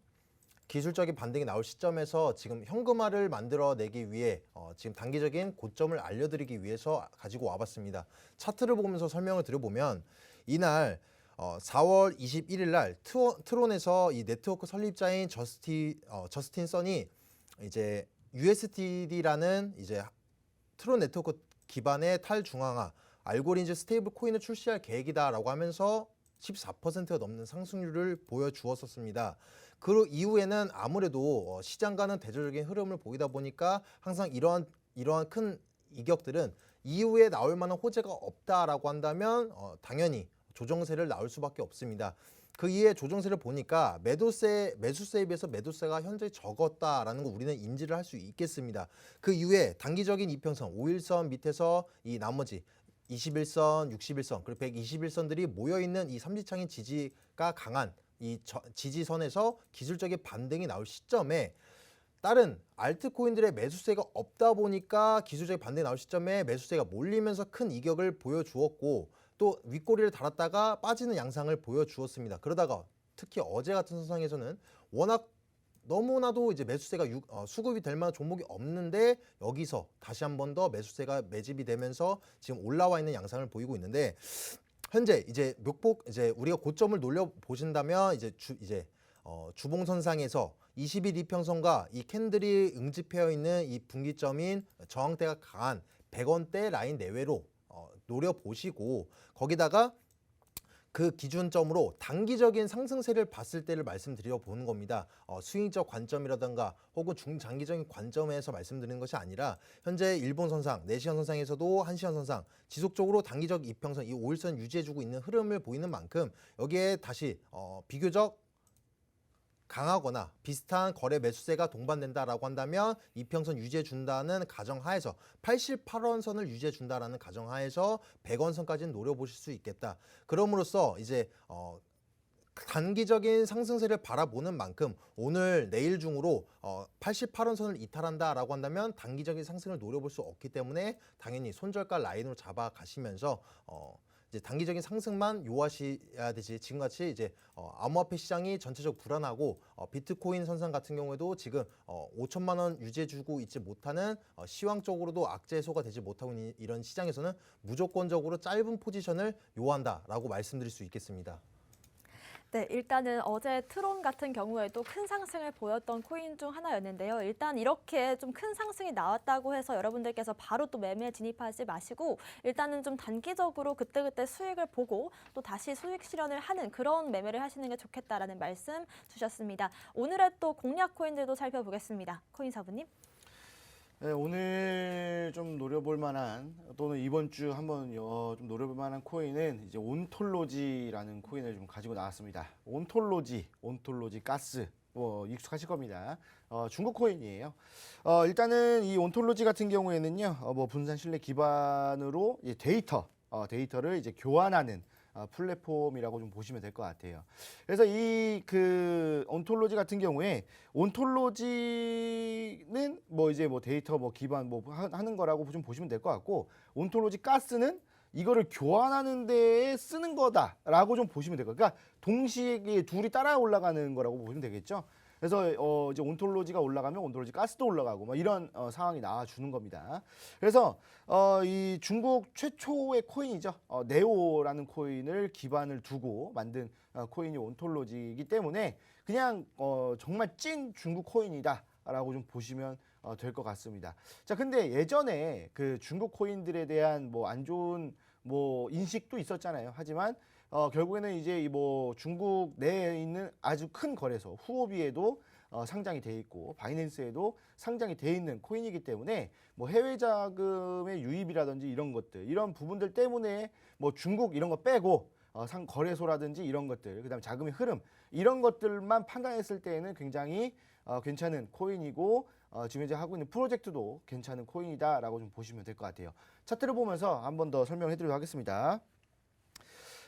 기술적인 반등이 나올 시점에서 지금 현금화를 만들어내기 위해 지금 단기적인 고점을 알려드리기 위해서 가지고 와봤습니다. 차트를 보면서 설명을 드려보면 이날 4월 21일 날 트론에서 이 네트워크 설립자인 저스틴 선이 이제 USDD라는 이제 트론 네트워크 기반의 탈중앙화 알고리즘 스테이블 코인을 출시할 계획이다라고 하면서 14%가 넘는 상승률을 보여주었었습니다. 그 이후에는 아무래도 시장과는 대조적인 흐름을 보이다 보니까 항상 이러한 큰 이격들은 이후에 나올 만한 호재가 없다라고 한다면 당연히 조정세를 나올 수밖에 없습니다. 그 이후에 조정세를 보니까 매수세에 비해서 매도세가 현재 적었다라는 거 우리는 인지를 할 수 있겠습니다. 그 이후에 단기적인 이평선 5일선 밑에서 이 나머지 21선, 61선, 그리고 121선들이 모여있는 이 삼지창인 지지가 강한 이 지지선에서 기술적인 반등이 나올 시점에 다른 알트코인들의 매수세가 없다 보니까 기술적인 반등이 나올 시점에 매수세가 몰리면서 큰 이격을 보여주었고 또 윗꼬리를 달았다가 빠지는 양상을 보여주었습니다. 그러다가 특히 어제 같은 선상에서는 워낙 너무나도 이제 매수세가 수급이 될 만한 종목이 없는데 여기서 다시 한 번 더 매수세가 매집이 되면서 지금 올라와 있는 양상을 보이고 있는데 현재 이제 이제 우리가 고점을 노려 보신다면 이제 주봉선상에서 20일 이평선과 이 캔들이 응집해 있는 이 분기점인 저항대가 강한 100원대 라인 내외로 노려 보시고 거기다가 그 기준점으로 단기적인 상승세를 봤을 때를 말씀드려 보는 겁니다. 스윙적 관점이라든가 혹은 중장기적인 관점에서 말씀드리는 것이 아니라 현재 일본 선상, 4시간 선상에서도 1시간 선상 지속적으로 단기적 이평선, 이 5일선 유지해주고 있는 흐름을 보이는 만큼 여기에 다시 비교적 강하거나 비슷한 거래 매수세가 동반된다라고 한다면 이평선 유지해 준다는 가정하에서 88원선을 유지해 준다라는 가정하에서 100원선까지는 노려보실 수 있겠다. 그럼으로써 이제 단기적인 상승세를 바라보는 만큼 오늘 내일 중으로 88원선을 이탈한다라고 한다면 단기적인 상승을 노려볼 수 없기 때문에 당연히 손절가 라인으로 잡아 가시면서 이제 단기적인 상승만 요하셔야 되지 지금같이 이제 암호화폐 시장이 전체적으로 불안하고 비트코인 선상 같은 경우에도 지금 5천만 원 유지해주고 있지 못하는 시황적으로도 악재 해소가 되지 못하고 있는 이런 시장에서는 무조건적으로 짧은 포지션을 요한다라고 말씀드릴 수 있겠습니다. 네, 일단은 어제 트론 같은 경우에도 큰 상승을 보였던 코인 중 하나였는데요. 일단 이렇게 좀 큰 상승이 나왔다고 해서 여러분들께서 바로 또 매매에 진입하지 마시고 일단은 좀 단기적으로 그때그때 수익을 보고 또 다시 수익 실현을 하는 그런 매매를 하시는 게 좋겠다라는 말씀 주셨습니다. 오늘의 또 공략 코인들도 살펴보겠습니다. 코인사부님. 네, 오늘 좀 노려볼 만한 또는 이번 주 한번 좀 노려볼 만한 코인은 이제 온톨로지라는 코인을 좀 가지고 나왔습니다. 온톨로지 가스 익숙하실 겁니다. 중국 코인이에요. 일단은 이 온톨로지 같은 경우에는요, 분산 신뢰 기반으로 데이터 데이터를 이제 교환하는 플랫폼이라고 좀 보시면 될 것 같아요. 그래서 이 그 온톨로지 같은 경우에 온톨로지는 뭐 이제 뭐 데이터 뭐 기반 뭐 하는 거라고 좀 보시면 될 것 같고, 온톨로지 가스는 이거를 교환하는 데에 쓰는 거다라고 좀 보시면 될 거예요. 그러니까 동시에 둘이 따라 올라가는 거라고 보시면 되겠죠. 그래서 이제 온톨로지가 올라가면 온톨로지 가스도 올라가고 뭐 이런 상황이 나와주는 겁니다. 그래서 이 중국 최초의 코인이죠. 네오라는 코인을 기반을 두고 만든 코인이 온톨로지이기 때문에 그냥 정말 찐 중국 코인이다라고 좀 보시면 될 것 같습니다. 자, 근데 예전에 그 중국 코인들에 대한 뭐 안 좋은 뭐 인식도 있었잖아요. 하지만 결국에는 이제 이 뭐 중국 내에 있는 아주 큰 거래소 후오비에도 상장이 돼 있고 바이낸스에도 상장이 돼 있는 코인이기 때문에 뭐 해외 자금의 유입이라든지 이런 것들, 이런 부분들 때문에 뭐 중국 이런 거 빼고 거래소라든지 이런 것들, 그다음 자금의 흐름 이런 것들만 판단했을 때에는 굉장히 괜찮은 코인이고, 지금 이제 하고 있는 프로젝트도 괜찮은 코인이다라고 좀 보시면 될 것 같아요. 차트를 보면서 한 번 더 설명해 드리도록 하겠습니다.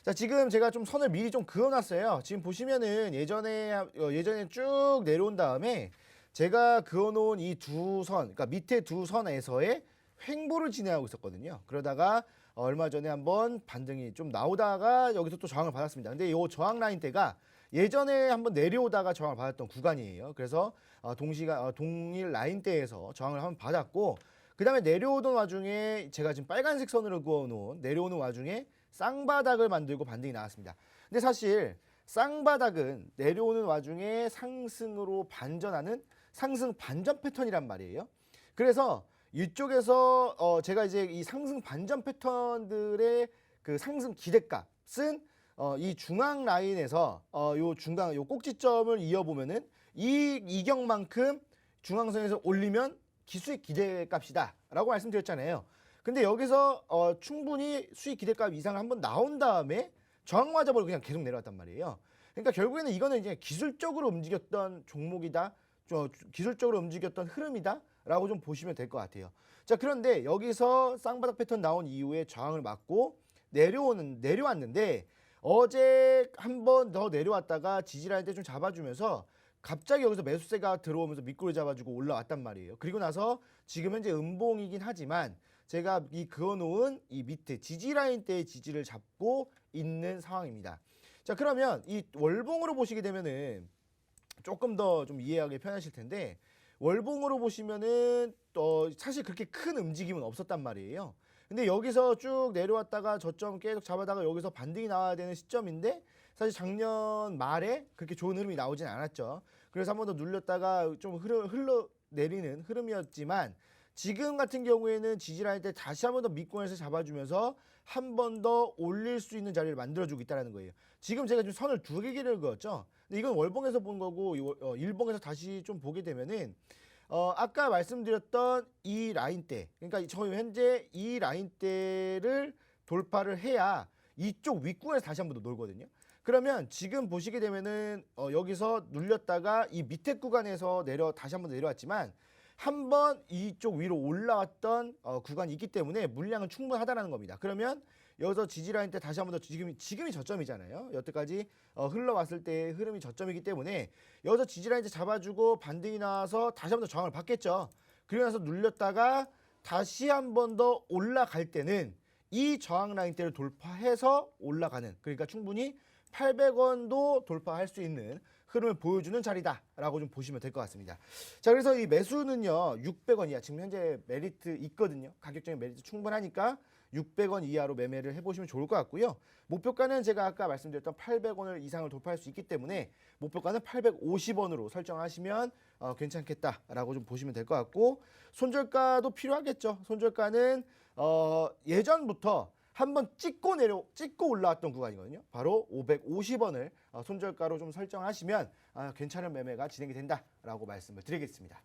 자, 지금 제가 좀 선을 미리 좀 그어놨어요. 지금 보시면은 예전에 쭉 내려온 다음에 제가 그어놓은 이 두 선, 그러니까 밑에 두 선에서의 횡보를 진행하고 있었거든요. 그러다가 얼마 전에 한번 반등이 좀 나오다가 여기서 또 저항을 받았습니다. 근데 이 저항 라인대가 예전에 한번 내려오다가 저항을 받았던 구간이에요. 그래서 동일 라인대에서 저항을 한번 받았고, 그 다음에 내려오던 와중에 제가 지금 빨간색 선으로 그어놓은 내려오는 와중에 쌍바닥을 만들고 반등이 나왔습니다. 근데 사실 쌍바닥은 내려오는 와중에 상승으로 반전하는 상승 반전 패턴이란 말이에요. 그래서 이쪽에서 제가 이제 이 상승 반전 패턴들의 그 상승 기대값은 이 중앙 라인에서 요 꼭지점을 이어보면은 이 이격만큼 중앙선에서 올리면 기수의 기대값이다라고 말씀드렸잖아요. 근데 여기서 충분히 수익 기대값 이상을 한번 나온 다음에 저항 맞아버리고 그냥 계속 내려왔단 말이에요. 그러니까 결국에는 이거는 이제 기술적으로 움직였던 종목이다, 기술적으로 움직였던 흐름이다라고 좀 보시면 될 것 같아요. 자, 그런데 여기서 쌍바닥 패턴 나온 이후에 저항을 맞고 내려왔는데 어제 한 번 더 내려왔다가 지지라인 때 좀 잡아주면서 갑자기 여기서 매수세가 들어오면서 밑꼬리 잡아주고 올라왔단 말이에요. 그리고 나서 지금 현재 음봉이긴 하지만 제가 그어놓은 이 밑에 지지라인 때의 지지를 잡고 있는 상황입니다. 자, 그러면 이 월봉으로 보시게 되면은 조금 더 좀 이해하기 편하실 텐데, 월봉으로 보시면은 사실 그렇게 큰 움직임은 없었단 말이에요. 근데 여기서 쭉 내려왔다가 저점 계속 잡아다가 여기서 반등이 나와야 되는 시점인데 사실 작년 말에 그렇게 좋은 흐름이 나오진 않았죠. 그래서 한 번 더 눌렸다가 좀 흘러내리는 흐름이었지만, 지금 같은 경우에는 지지라인 때 다시 한 번 더 밑권에서 잡아주면서 한 번 더 올릴 수 있는 자리를 만들어주고 있다는 거예요. 지금 제가 지금 선을 두 개를 그었죠. 근데 이건 월봉에서 본 거고 일봉에서 다시 좀 보게 되면은 아까 말씀드렸던 이 라인대, 그러니까 저희 현재 이 라인대를 돌파를 해야 이쪽 윗구에서 다시 한 번 더 놀거든요. 그러면 지금 보시게 되면은 여기서 눌렸다가 이 밑에 구간에서 다시 한 번 내려왔지만 한 번 이쪽 위로 올라왔던 구간이 있기 때문에 물량은 충분하다는 겁니다. 그러면 여기서 지지라인 때 다시 한 번 더 지금이 저점이잖아요. 여태까지 흘러왔을 때의 흐름이 저점이기 때문에 여기서 지지라인 때 잡아주고 반등이 나와서 다시 한 번 더 저항을 받겠죠. 그리고 나서 눌렸다가 다시 한 번 더 올라갈 때는 이 저항 라인대를 돌파해서 올라가는, 그러니까 충분히 800원도 돌파할 수 있는 흐름을 보여주는 자리다라고 좀 보시면 될 것 같습니다. 자, 그래서 이 매수는요 600원 이하, 지금 현재 메리트 있거든요. 가격적인 메리트 충분하니까 600원 이하로 매매를 해보시면 좋을 것 같고요. 목표가는 제가 아까 말씀드렸던 800원을 이상을 돌파할 수 있기 때문에 목표가는 850원으로 설정하시면 괜찮겠다라고 좀 보시면 될 것 같고, 손절가도 필요하겠죠. 손절가는 예전부터 한번 찍고 올라왔던 구간이거든요. 바로 550원을 손절가로 좀 설정하시면 괜찮은 매매가 진행이 된다라고 말씀을 드리겠습니다.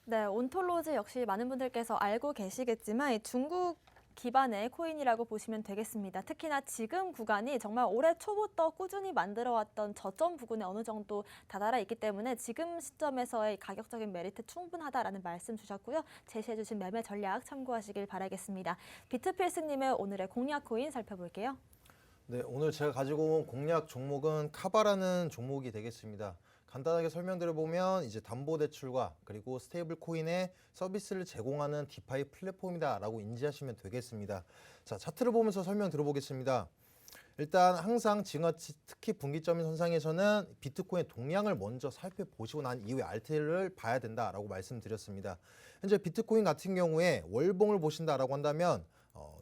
네, 온톨로지 역시 많은 분들께서 알고 계시겠지만 중국 기반의 코인이라고 보시면 되겠습니다. 특히나 지금 구간이 정말 올해 초부터 꾸준히 만들어왔던 저점 부근에 어느 정도 다다라 있기 때문에 지금 시점에서의 가격적인 메리트 충분하다라는 말씀 주셨고요. 제시해주신 매매 전략 참고하시길 바라겠습니다. 비트필스님의 오늘의 공략 코인 살펴볼게요. 네, 오늘 제가 가지고 온 공략 종목은 카바라는 종목이 되겠습니다. 간단하게 설명드려보면 이제 담보대출과 그리고 스테이블 코인의 서비스를 제공하는 디파이 플랫폼이다라고 인지하시면 되겠습니다. 자, 차트를 보면서 설명 들어보겠습니다. 일단 항상 지금같이 특히 분기점인 선상에서는 비트코인 동향을 먼저 살펴보시고 난 이후에 알트를 봐야 된다라고 말씀드렸습니다. 현재 비트코인 같은 경우에 월봉을 보신다라고 한다면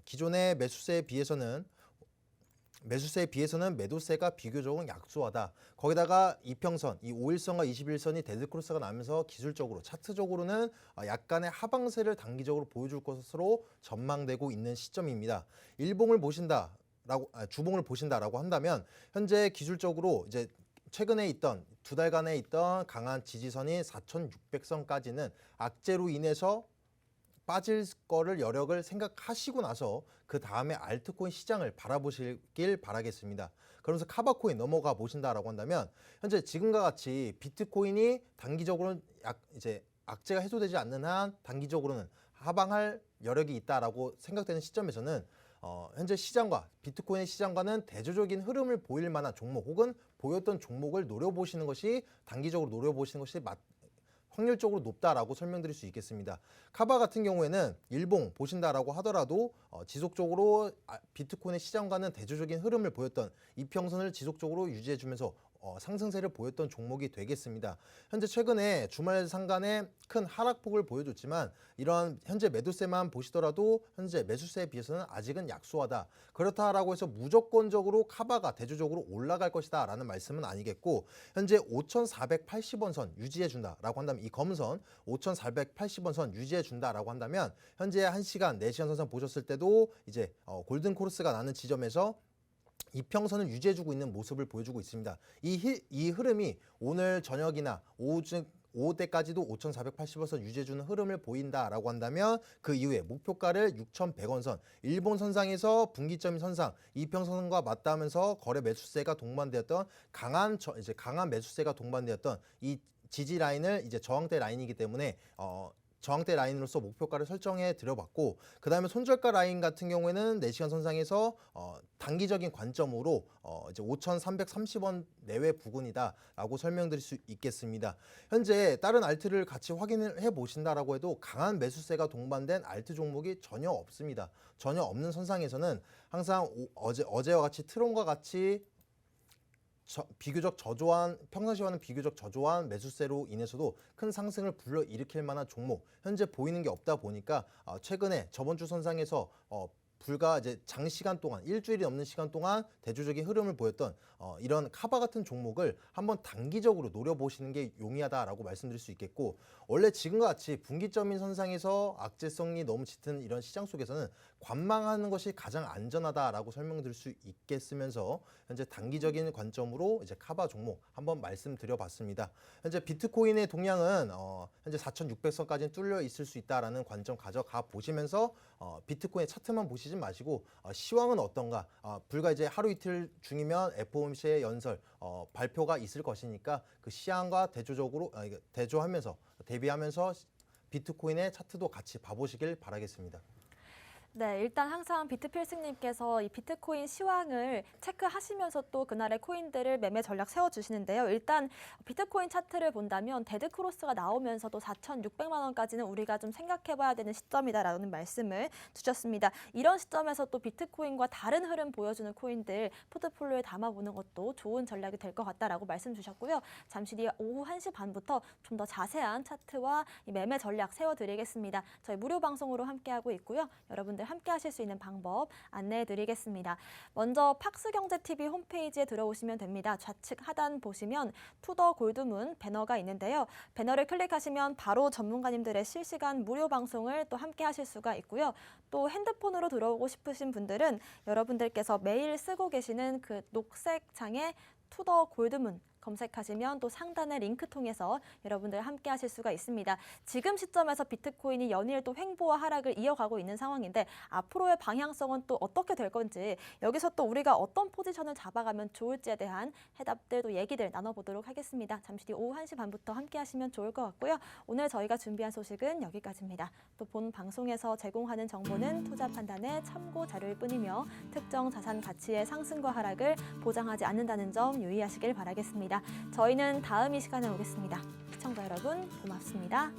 기존의 매수세에 비해서는 매도세가 비교적으로 약소하다. 거기다가 이평선, 이 5일선과 21선이 데드크로스가 나면서 기술적으로, 차트적으로는 약간의 하방세를 단기적으로 보여줄 것으로 전망되고 있는 시점입니다. 일봉을 보신다라고, 주봉을 보신다라고 한다면 현재 기술적으로 이제 최근에 있던 두 달간에 있던 강한 지지선인 4,600선까지는 악재로 인해서 빠질 거를 여력을 생각하시고 나서 그 다음에 알트코인 시장을 바라보시길 바라겠습니다. 그러면서 카바코인 넘어가 보신다라고 한다면 현재 지금과 같이 비트코인이 단기적으로는 이제 악재가 해소되지 않는 한 단기적으로는 하방할 여력이 있다라고 생각되는 시점에서는 현재 시장과 비트코인의 시장과는 대조적인 흐름을 보일 만한 종목 혹은 보였던 종목을 노려보시는 것이 단기적으로 노려보시는 것이 확률적으로 높다라고 설명드릴 수 있겠습니다. 카바 같은 경우에는 일봉 보신다라고 하더라도 지속적으로 비트코인의 시장과는 대조적인 흐름을 보였던 이평선을 지속적으로 유지해주면서 상승세를 보였던 종목이 되겠습니다. 현재 최근에 주말 상간에 큰 하락폭을 보여줬지만 이러한 현재 매도세만 보시더라도 현재 매수세에 비해서는 아직은 약소하다. 그렇다라고 해서 무조건적으로 카바가 대조적으로 올라갈 것이다 라는 말씀은 아니겠고 현재 5,480원 선 유지해준다라고 한다면 이 검선 5,480원 선 유지해준다라고 한다면 현재 1시간, 4시간 선상 보셨을 때도 이제 골든 코러스가 나는 지점에서 이평선을 유지해주고 있는 모습을 보여주고 있습니다. 이 흐름이 오늘 저녁이나 오후 때까지도 5,480원선 유지해주는 흐름을 보인다라고 한다면 그 이후에 목표가를 6,100원선, 일본 선상에서 분기점인 선상, 이평선과 맞닿으면서 거래 매수세가 동반되었던 강한 매수세가 동반되었던 이 지지 라인을 이제 저항대 라인이기 때문에 저항대 라인으로서 목표가를 설정해 드려봤고 그 다음에 손절가 라인 같은 경우에는 4시간 선상에서 단기적인 관점으로 이제 5,330원 내외 부근이다 라고 설명드릴 수 있겠습니다. 현재 다른 알트를 같이 확인을 해 보신다라고 해도 강한 매수세가 동반된 알트 종목이 전혀 없습니다. 전혀 없는 선상에서는 항상 어제와 같이 트론과 같이 비교적 저조한 평상시와는 비교적 저조한 매수세로 인해서도 큰 상승을 불러일으킬 만한 종목 현재 보이는 게 없다 보니까 최근에 저번 주 선상에서 불과 이제 장시간 동안 일주일이 넘는 시간 동안 대조적인 흐름을 보였던 이런 카바 같은 종목을 한번 단기적으로 노려보시는 게 용이하다라고 말씀드릴 수 있겠고 원래 지금과 같이 분기점인 선상에서 악재성이 너무 짙은 이런 시장 속에서는 관망하는 것이 가장 안전하다라고 설명드릴 수 있겠으면서 현재 단기적인 관점으로 이제 카바 종목 한번 말씀드려봤습니다. 현재 비트코인의 동향은 현재 4,600선까지는 뚫려 있을 수 있다라는 관점 가져가 보시면서 비트코인 차트만 보시지 마시고 시황은 어떤가 불과 이제 하루 이틀 중이면 FOMC의 연설 발표가 있을 것이니까 그 시황과 대비하면서 비트코인의 차트도 같이 봐보시길 바라겠습니다. 네, 일단 항상 비트필승님께서 이 비트코인 시황을 체크하시면서 또 그날의 코인들을 매매 전략 세워주시는데요. 일단 비트코인 차트를 본다면 데드크로스가 나오면서도 4,600만 원까지는 우리가 좀 생각해봐야 되는 시점이다라는 말씀을 주셨습니다. 이런 시점에서 또 비트코인과 다른 흐름 보여주는 코인들 포트폴리오에 담아보는 것도 좋은 전략이 될 것 같다라고 말씀 주셨고요. 잠시 뒤에 오후 1시 반부터 좀 더 자세한 차트와 이 매매 전략 세워드리겠습니다. 저희 무료 방송으로 함께하고 있고요. 여러분들 함께 하실 수 있는 방법 안내해 드리겠습니다. 먼저 팍스경제TV 홈페이지에 들어오시면 됩니다. 좌측 하단 보시면 투더 골드문 배너가 있는데요. 배너를 클릭하시면 바로 전문가님들의 실시간 무료 방송을 또 함께 하실 수가 있고요. 또 핸드폰으로 들어오고 싶으신 분들은 여러분들께서 매일 쓰고 계시는 그 녹색 창에 투더 골드문 검색하시면 또 상단의 링크 통해서 여러분들 함께 하실 수가 있습니다. 지금 시점에서 비트코인이 연일 또 횡보와 하락을 이어가고 있는 상황인데 앞으로의 방향성은 또 어떻게 될 건지 여기서 또 우리가 어떤 포지션을 잡아가면 좋을지에 대한 해답들 또 얘기들 나눠보도록 하겠습니다. 잠시 뒤 오후 1시 반부터 함께 하시면 좋을 것 같고요. 오늘 저희가 준비한 소식은 여기까지입니다. 또 본 방송에서 제공하는 정보는 투자 판단의 참고 자료일 뿐이며 특정 자산 가치의 상승과 하락을 보장하지 않는다는 점 유의하시길 바라겠습니다. 저희는 다음 이 시간에 오겠습니다. 시청자 여러분 고맙습니다.